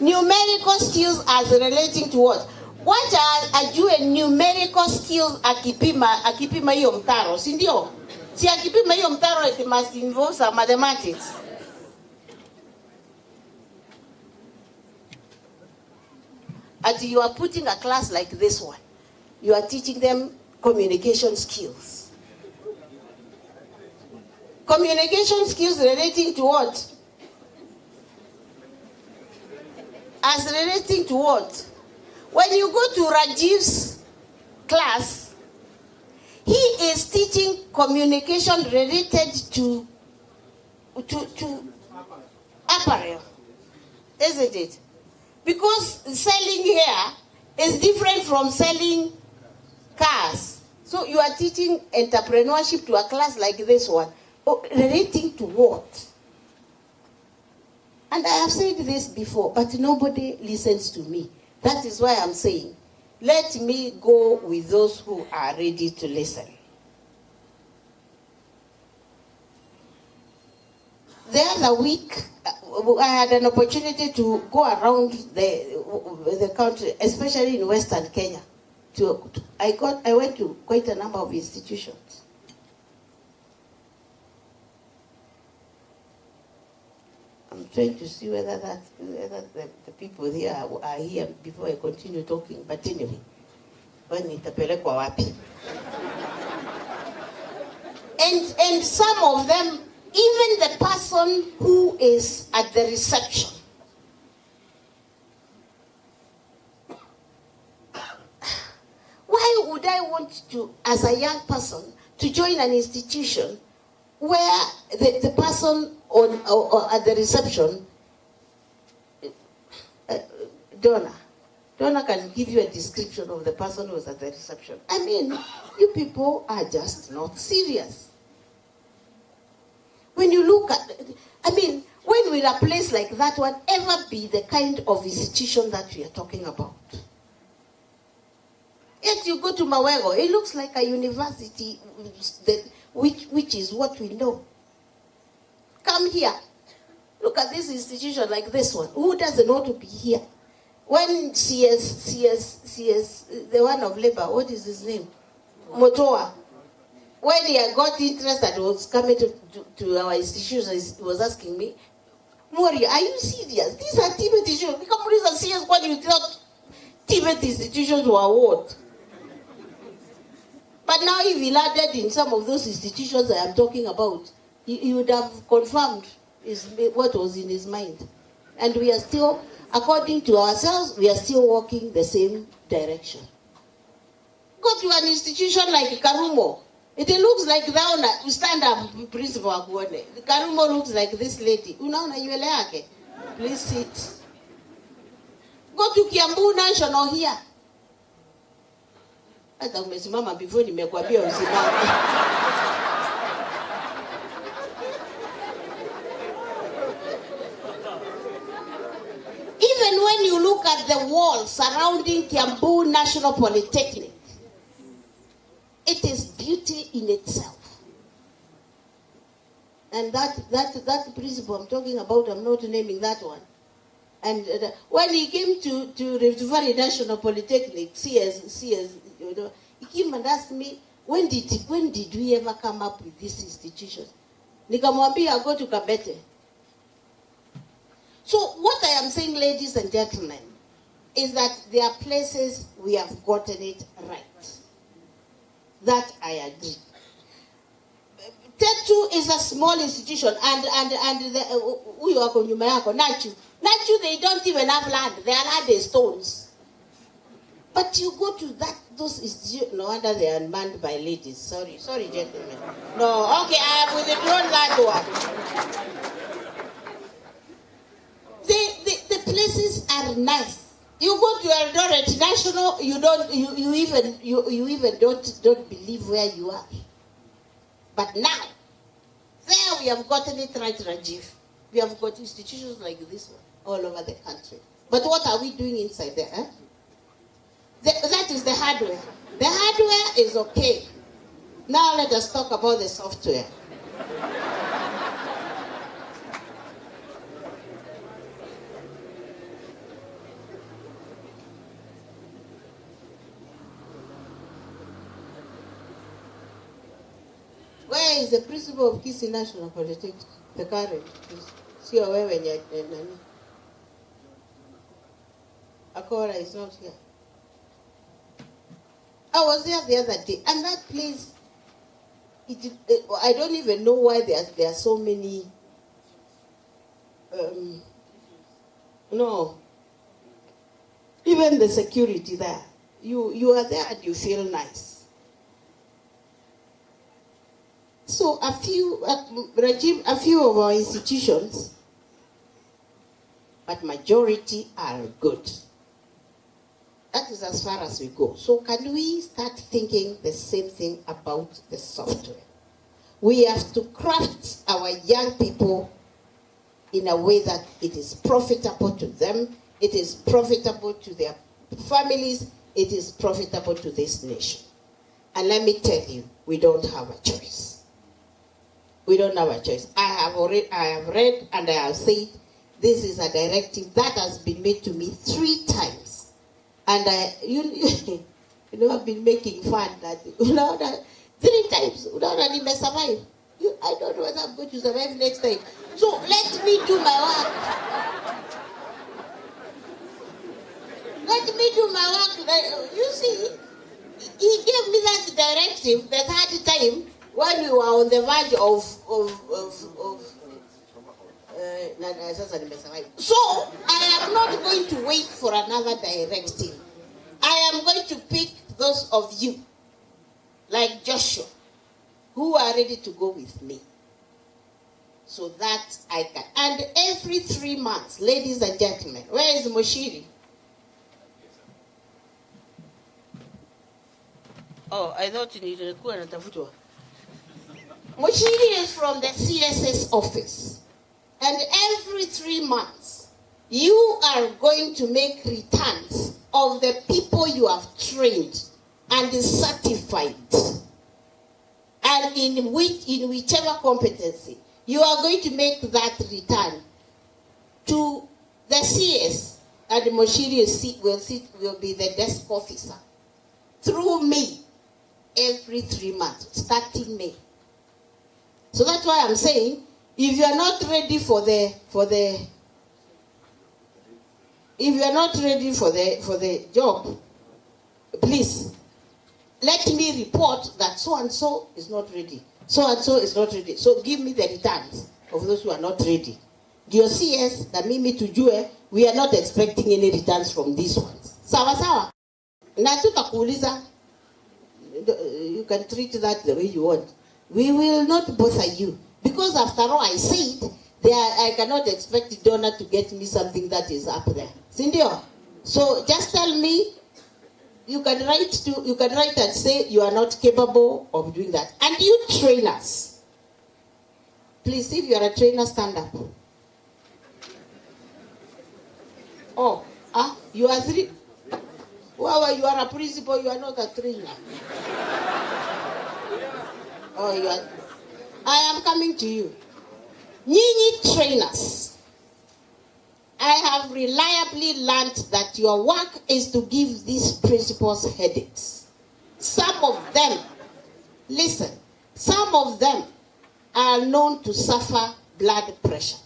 Numerical skills as relating to what? What are you numerical skills akipima hiyo mtaro, si ndio? Si akipima hiyo mtaro, it must involve some mathematics. As you are putting a class like this one, you are teaching them communication skills. Communication skills relating to what? As relating to what? When you go to Rajiv's class, he is teaching communication related to apparel, isn't it? Because selling here is different from selling cars. So you are teaching entrepreneurship to a class like this one. Relating to what? And I have said this before, but nobody listens to me. That is why I'm saying, let me go with those who are ready to listen. The other week, I had an opportunity to go around the country, especially in Western Kenya. I went to quite a number of institutions. I'm trying to see whether the people here are here before I continue talking. But anyway, when nitapelekwa wapi? And some of them, even the person who is at the reception, why would I want to, as a young person, to join an institution where the person or at the reception, Donna can give you a description of the person who was at the reception. I mean, you people are just not serious. When you look at, I mean, when will a place like that one ever be the kind of institution that we are talking about? Yet you go to Mawego, it looks like a university, which is what we know. Come here. Look at this institution like this one. Who doesn't want to be here? When CS, the one of labor, what is his name? Motoa. When he got interested and was coming to our institution, he was asking me, Mori, are you serious? These are TVET institutions. Become are serious when you thought TVET institutions were what? But now if he landed in some of those institutions I am talking about, he would have confirmed what was in his mind. And we are still, according to ourselves, we are still walking the same direction. Go to an institution like Karumo. It looks like that stand up principal akuone. Karumo looks like this lady. Unaona nywele yake? Please sit. Go to Kiambu National here. Hata umesimama before nimekwambia usimame. Even when you look at the wall surrounding Kiambu National Polytechnic, it is beauty in itself. And that principle I'm talking about, I'm not naming that one. And when he came to Rift Valley National Polytechnic, CS, you know, he came and asked me, when did we ever come up with this institution? Nikamwambia, go to Kabete. So what I am saying, ladies and gentlemen, is that there are places we have gotten it right. That I agree. Tetu is a small institution, and uyo wako nyuma yako, Nachu, they don't even have land. Their land is stones. But you go to those institutions, no wonder they are manned by ladies. Sorry, gentlemen. No, okay, I have withdrawn that one. The places are nice. You go to Eldoret National, you even don't believe where you are. But now, there we have gotten it right, Rajiv. We have got institutions like this one all over the country. But what are we doing inside there? Eh? That is the hardware. The hardware is okay. Now let us talk about the software. Where is the principal of Kisii National Polytechnic? The current. See where when you're Akora is not here. I was there the other day, and that place, I don't even know why there are so many. No. Even the security there. You are there and you feel nice. So a few of our institutions, but majority are good. That is as far as we go. So can we start thinking the same thing about the software? We have to craft our young people in a way that it is profitable to them, it is profitable to their families, it is profitable to this nation. And let me tell you, we don't have a choice. We don't have a choice. I have read and I have said this is a directive that has been made to me 3 times. And I've been making fun that, that 3 times, I may survive. I don't know whether I'm going to survive next time. So let me do my work. Let me do my work. You see, he gave me that directive the 3rd time when we were on the verge of so I am not going to wait for another directive. I am going to pick those of you, like Joshua, who are ready to go with me. So that I can. And every 3 months, ladies and gentlemen, where is Moshiri? Oh, I thought you needed a coup and a photo. Moshiri is from the CSS office. And every 3 months, you are going to make returns of the people you have trained and certified. And in whichever competency, you are going to make that return to the CS. And Moshiri will be the desk officer. Through me, every 3 months, starting May. So that's why I'm saying, If you are not ready for the job, please let me report that so and so is not ready. So and so is not ready. So give me the returns of those who are not ready. Your CS, na mimi tujue, we are not expecting any returns from these ones. Sawa sawa. Na tutakuuliza, you can treat that the way you want. We will not bother you. Because after all, I said, I cannot expect the donor to get me something that is up there. Sindio? So just tell me, you can write and say you are not capable of doing that. And you trainers, please, if you are a trainer, stand up. Oh, you are three. Well, you are a principal, you are not a trainer. Oh, you are. I am coming to you. Nyinyi trainers, I have reliably learned that your work is to give these principals headaches. Some of them, listen, some of them are known to suffer blood pressure.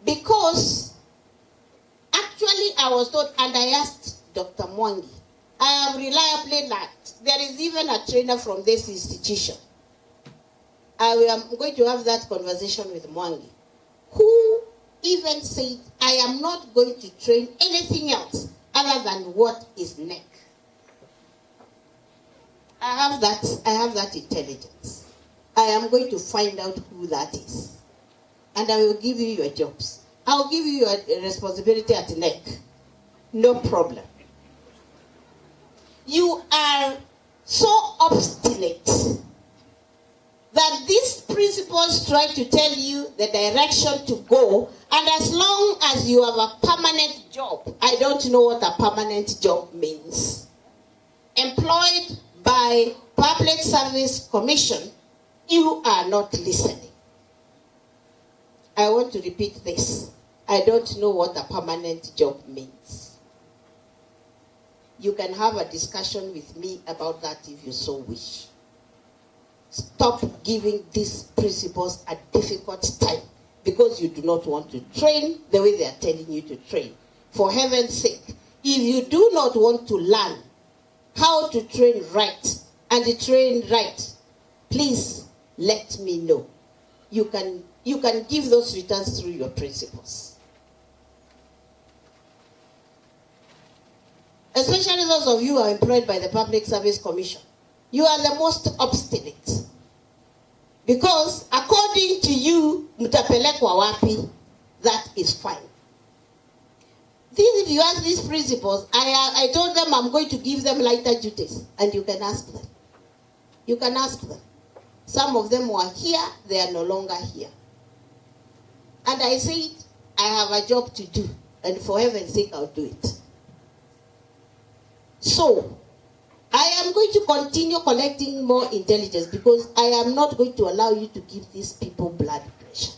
Because actually I was told, and I asked Dr. Mwangi, I have reliably learned, there is even a trainer from this institution. I am going to have that conversation with Mwangi, who even said, I am not going to train anything else other than what is neck. I have that intelligence. I am going to find out who that is. And I will give you your jobs. I will give you your responsibility at neck. No problem. You are so obstinate that these principals try to tell you the direction to go, and as long as you have a permanent job, I don't know what a permanent job means, employed by Public Service Commission, you are not listening. I want to repeat this. I don't know what a permanent job means. You can have a discussion with me about that if you so wish. Stop giving these principals a difficult time because you do not want to train the way they are telling you to train. For heaven's sake, if you do not want to learn how to train right and train right, please let me know. You can give those returns through your principals. Especially those of you who are employed by the Public Service Commission. You are the most obstinate. Because according to you, mutapelekwa wapi, that is fine. If you ask these principals, I told them I'm going to give them lighter duties. And you can ask them. You can ask them. Some of them were here, they are no longer here. And I said, I have a job to do. And for heaven's sake, I'll do it. So, I am going to continue collecting more intelligence because I am not going to allow you to give these people blood pressure.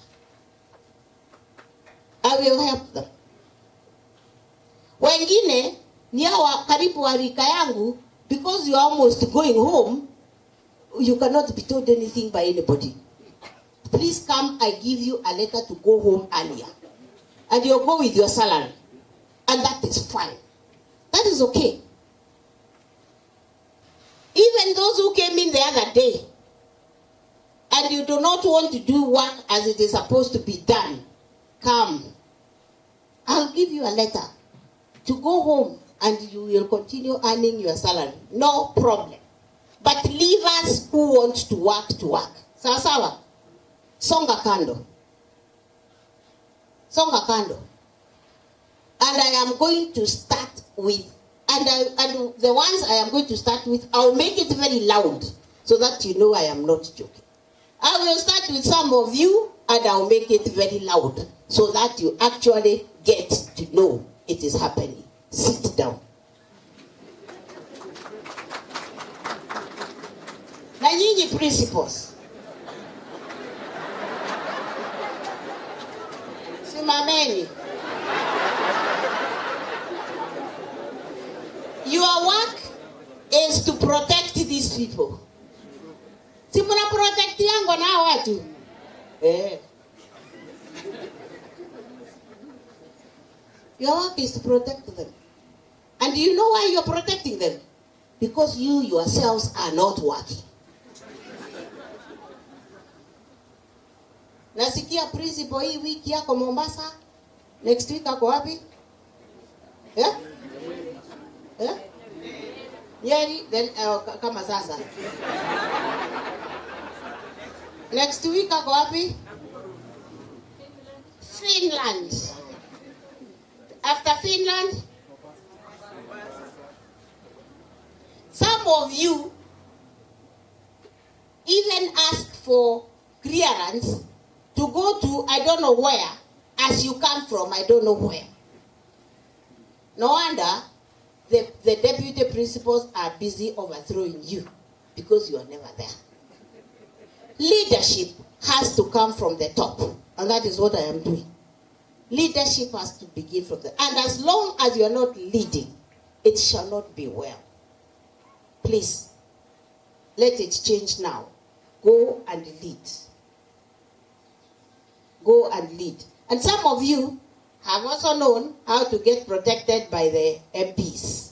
I will help them. Wengine, ni hawa karibu wa rika yangu, because you are almost going home, you cannot be told anything by anybody. Please come, I give you a letter to go home earlier. And you'll go with your salary. And that is fine. That is okay. Even those who came in the other day, and you do not want to do work as it is supposed to be done, come. I'll give you a letter to go home and you will continue earning your salary. No problem. But leave us who want to work. Sawa sawa. Songa kando. Songa kando. And I am going to start with, and the ones I am going to start with, I'll make it very loud so that you know I am not joking. I will start with some of you and I'll make it very loud so that you actually get to know it is happening. Sit down. Na nyinyi principles. Simameni. Your work is to protect these people. Si muna protect yango na watu. Your work is to protect them. And do you know why you're protecting them? Because you yourselves are not working. Nasikia principal hii wiki yako Mombasa, next week ako wapi? Nyeri, then kama sasa. Next week ako wapi? Finland. After Finland, some of you even asked for clearance to go to I don't know where, as you come from I don't know where. No wonder the deputy principals are busy overthrowing you because you are never there. Leadership has to come from the top, and that is what I am doing. Leadership has to begin from the, and as long as you are not leading, it shall not be well. Please, let it change now. Go and lead. Go and lead. And some of you have also known how to get protected by the MPs.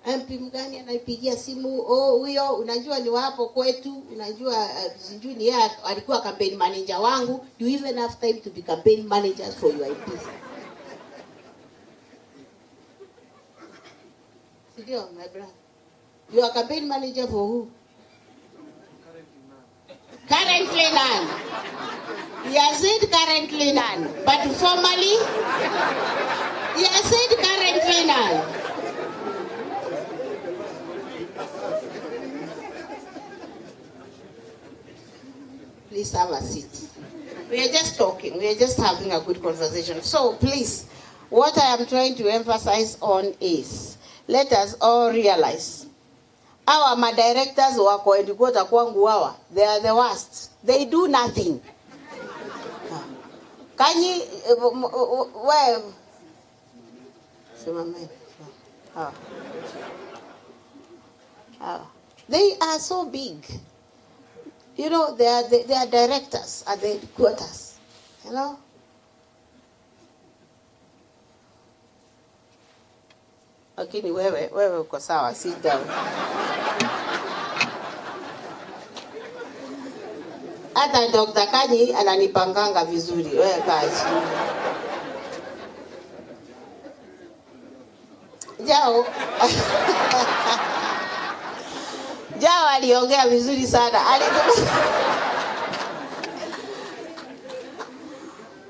MP mgani anaipigia simu, huyo unajua ni wapo kwetu, unajua sijui ni yeye alikuwa campaign manager wangu. You even have time to be campaign managers for your MPs. Sidio, my brother? You are campaign manager for who? Currently none. He has said currently none. But formally, he has said currently none. Please have a seat. We are just talking. We are just having a good conversation. So please, what I am trying to emphasize on is, let us all realize, our directors wako endikota kwangu hawa, they are the worst. They do nothing. Kanyi, where? They are so big. You know, they are directors at the headquarters. You know? Lakini wewe uko sawa, sit down. Hata Dr. Kanyi ananipanganga vizuri, wewe kaa chini. Jao aliongea vizuri sana.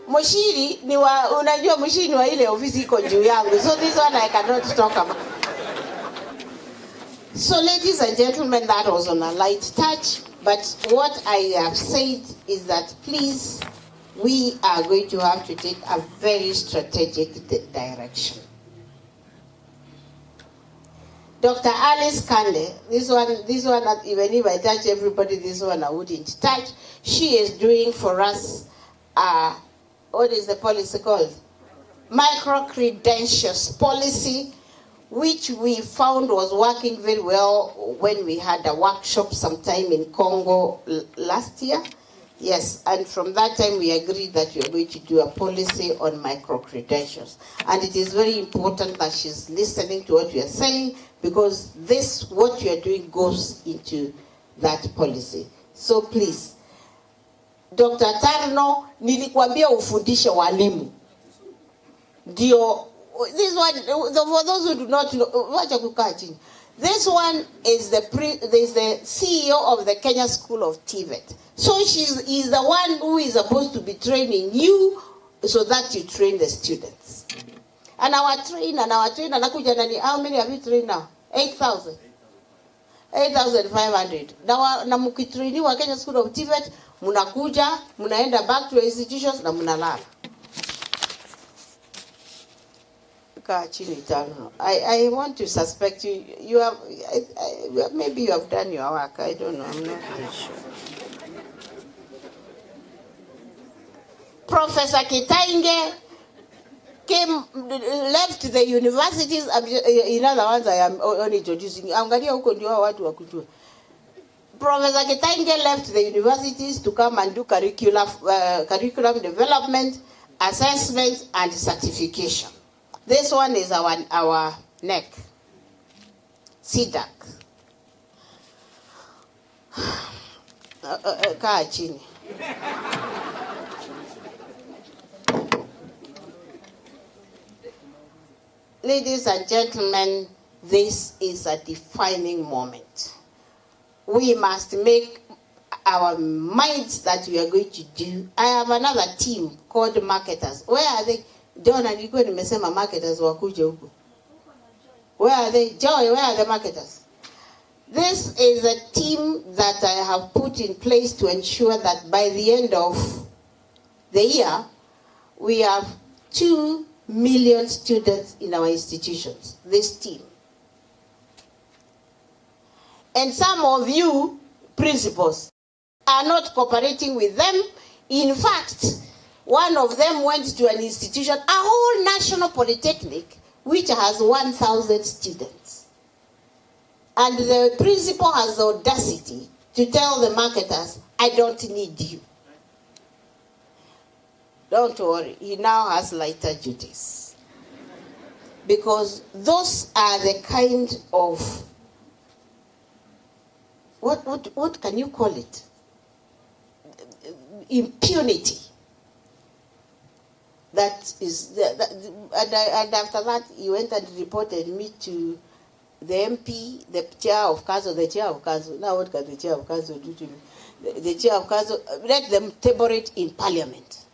Mushiri ni wa, unajua mushiri ni wa ile ofisi iko juu yangu. So this one I cannot talk about. So ladies and gentlemen, that was on a light touch. But what I have said is that please, we are going to have to take a very strategic direction. Dr. Alice Kande, this one, even if I touch everybody, this one I wouldn't touch. She is doing for us, what is the policy called? Micro-credentials policy, which we found was working very well when we had a workshop sometime in Congo last year. Yes, and from that time we agreed that we are going to do a policy on micro-credentials. And it is very important that she's listening to what we are saying, because this, what you are doing, goes into that policy. So please, Dr. Tarno, nilikuambia ufundishe walimu. Dio, this one, for those who do not know, wacha kukaa chini. This one is the CEO of the Kenya School of TVET. So is the one who is supposed to be training you so that you train the students. And our trainer, nakuja nani, how many have you trained now? 8,000. 8,500. Na mukitrainiwa Kenya School of TVET, munakuja, munaenda back to institutions na munalala. I want to suspect you have, maybe you have done your work, I don't know, I'm not really sure. Professor Kitainge left the universities, in other words I am only introducing, angalia huko ndio watu wakujua. Professor Kitainge left the universities to come and do curriculum development, assessment, and certification. This one is our neck, CDAC. Kaa chini. Ladies and gentlemen, this is a defining moment. We must make our minds that we are going to do. I have another team called marketers. Where are they? John and Igwe nimesema marketers wakuje huko. Where are they? Joy, where are the marketers? This is a team that I have put in place to ensure that by the end of the year, we have 2 million students in our institutions. This team. And some of you, principals, are not cooperating with them. In fact, one of them went to an institution, a whole national polytechnic, which has 1,000 students. And the principal has the audacity to tell the marketers, I don't need you. Don't worry, he now has lighter duties. Because those are the kind of, what can you call it? Impunity. That is, and after that, he went and reported me to the MP, the chair of council, the chair of council. Now what can the chair of council do to me? The chair of council, let them table it in parliament.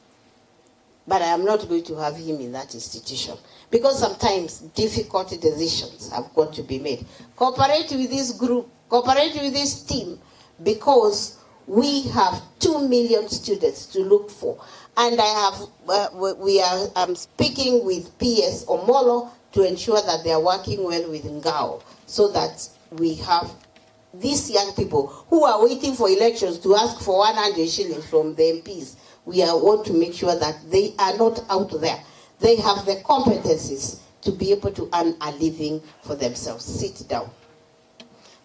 But I am not going to have him in that institution. Because sometimes difficult decisions have got to be made. Cooperate with this group, cooperate with this team, because we have 2 million students to look for. And I'm speaking with PS Omolo to ensure that they are working well with Ngao, so that we have these young people who are waiting for elections to ask for 100 shillings from the MPs. We want to make sure that they are not out there. They have the competencies to be able to earn a living for themselves. Sit down.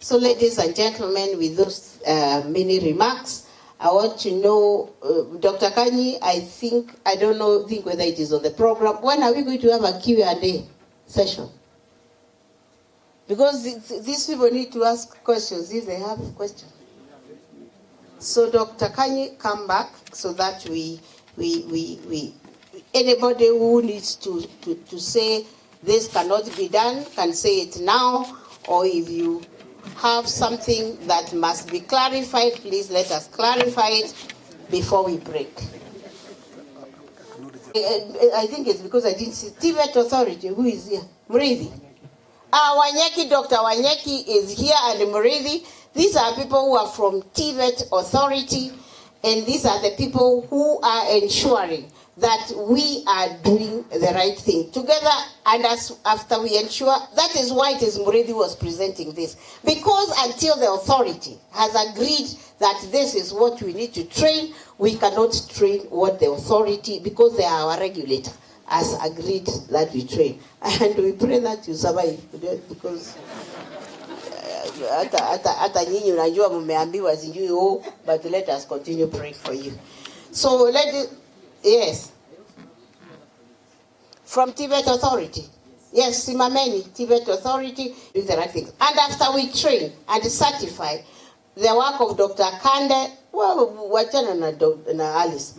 So, ladies and gentlemen, with those many remarks, I want to know, Dr. Kanyi, I don't know whether it is on the program. When are we going to have a Q&A session? Because these people need to ask questions if they have questions. So, Dr. Kanyi, come back so that anybody who needs to say this cannot be done can say it now, or if you have something that must be clarified, please let us clarify it before we break. I think it's because I didn't see TVET Authority. Who is here? Murithi. Wanyeki, Dr. Wanyeki is here, and Murithi. These are people who are from TVET Authority, and these are the people who are ensuring that we are doing the right thing together. And after we ensure, that is why it is Murithi was presenting this. Because until the authority has agreed that this is what we need to train, we cannot train what the authority, because they are our regulator, has agreed that we train. And we pray that you survive, because hata nyinyi unajua mmeambiwa sijui but let us continue praying for you. So yes. From TVET Authority. Yes, Simameni, TVET Authority, do the right things. And after we train and certify the work of Dr. Kande, wachana na Alice.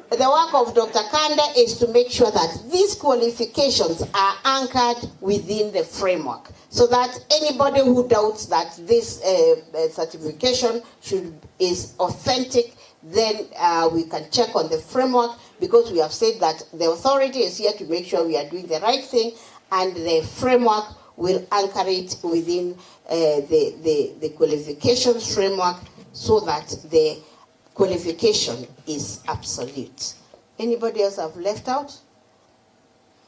The work of Dr. Kande is to make sure that these qualifications are anchored within the framework, so that anybody who doubts that this certification is authentic, then we can check on the framework, because we have said that the authority is here to make sure we are doing the right thing, and the framework will anchor it within the qualifications framework, so that the qualification is absolute. Anybody else have left out?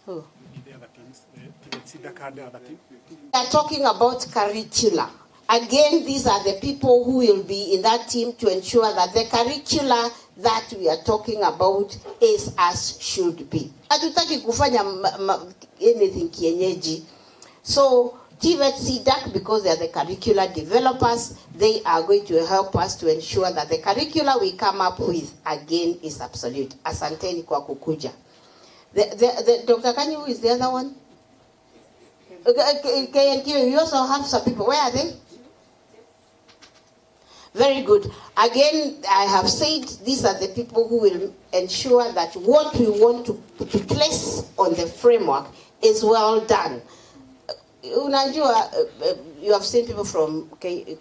Who? The other teams, the other team. We are talking about curricula. Again, these are the people who will be in that team to ensure that the curricula that we are talking about is as should be. Hatutaki kufanya anything kienyeji. So TVET CDAC, because they are the curricular developers, they are going to help us to ensure that the curricula we come up with, again, is absolute. Asanteni kwa kukuja. Dr. Kanyi, who is the other one? KNQ, you also have some people. Where are they? Very good. Again, I have said these are the people who will ensure that what we want to place on the framework is well done. Unajua, you have seen people from very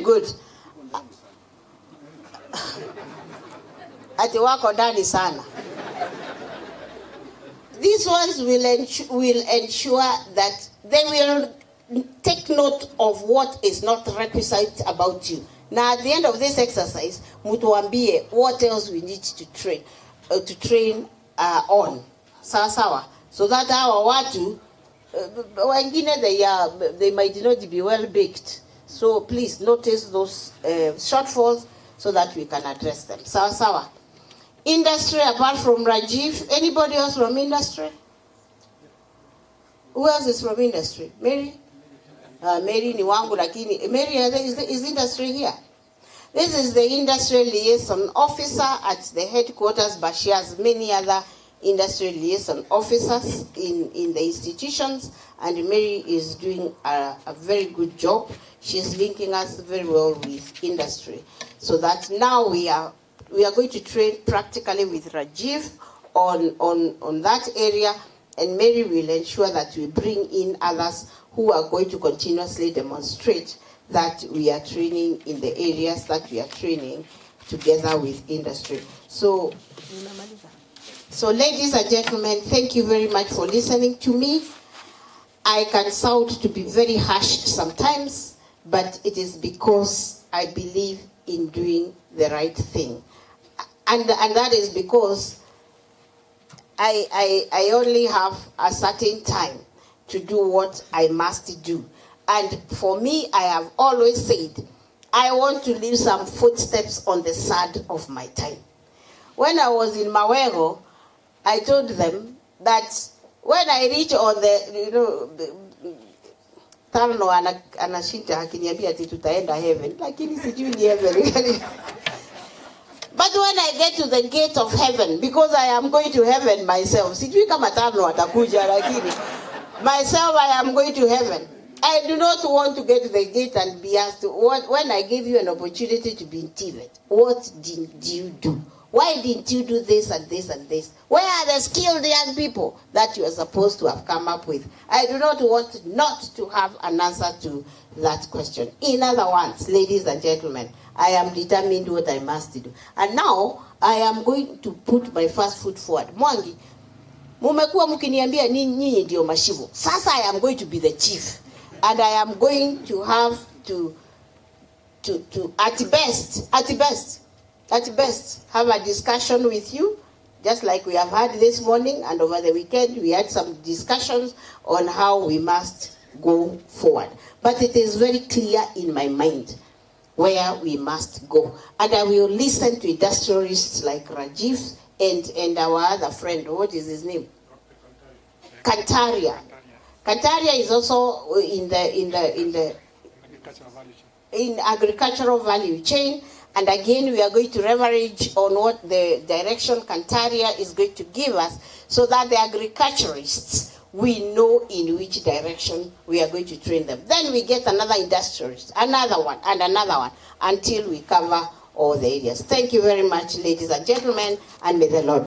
good. Ati wako ndani sana. These ones will ensure that they will take note of what is not requisite about you. Now, at the end of this exercise, mutuambie what else we need to train on. Sawa. So that our watu, wengine they might not be well baked. So please notice those shortfalls so that we can address them. Sawa. Industry, apart from Rajiv, anybody else from industry? Who else is from industry? Mary? Mary ni wangu lakini. Mary, is industry here? This is the industry liaison officer at the headquarters, but she has many other industry liaison officers in the institutions, and Mary is doing a very good job. She's linking us very well with industry, so that now we are going to train practically with Rajiv on that area, and Mary will ensure that we bring in others who are going to continuously demonstrate that we are training in the areas that we are training together with industry. So ladies and gentlemen, thank you very much for listening to me. I can sound to be very harsh sometimes, but it is because I believe in doing the right thing. And that is because I only have a certain time to do what I must do. And for me, I have always said, I want to leave some footsteps on the side of my time. When I was in Mawego, I told them that when I reach on the, Tano anashinda hakiniambia ati tutaenda heaven, lakini sijui ni heaven. But when I get to the gate of heaven, because I am going to heaven myself, sijui kama Tano atakuja, lakini myself I am going to heaven. I do not want to get to the gate and be asked, when I gave you an opportunity to be in TVET, what did you do? Why didn't you do this and this and this? Where are the skilled young people that you are supposed to have come up with? I do not want not to have an answer to that question. In other words, ladies and gentlemen, I am determined what I must do. And now, I am going to put my first foot forward. Mwangi, mumekuwa mkiniambia nyinyi ndio mashivu. Sasa I am going to be the chief. And I am going to have to at best, have a discussion with you, just like we have had this morning, and over the weekend we had some discussions on how we must go forward. But it is very clear in my mind where we must go. And I will listen to industrialists like Rajiv and our other friend, what is his name? Kantaria. Kantaria is also in agricultural value chain. And again, we are going to leverage on what the direction Kantaria is going to give us, so that the agriculturists, we know in which direction we are going to train them. Then we get another industrialist, another one, and another one, until we cover all the areas. Thank you very much, ladies and gentlemen, and may the Lord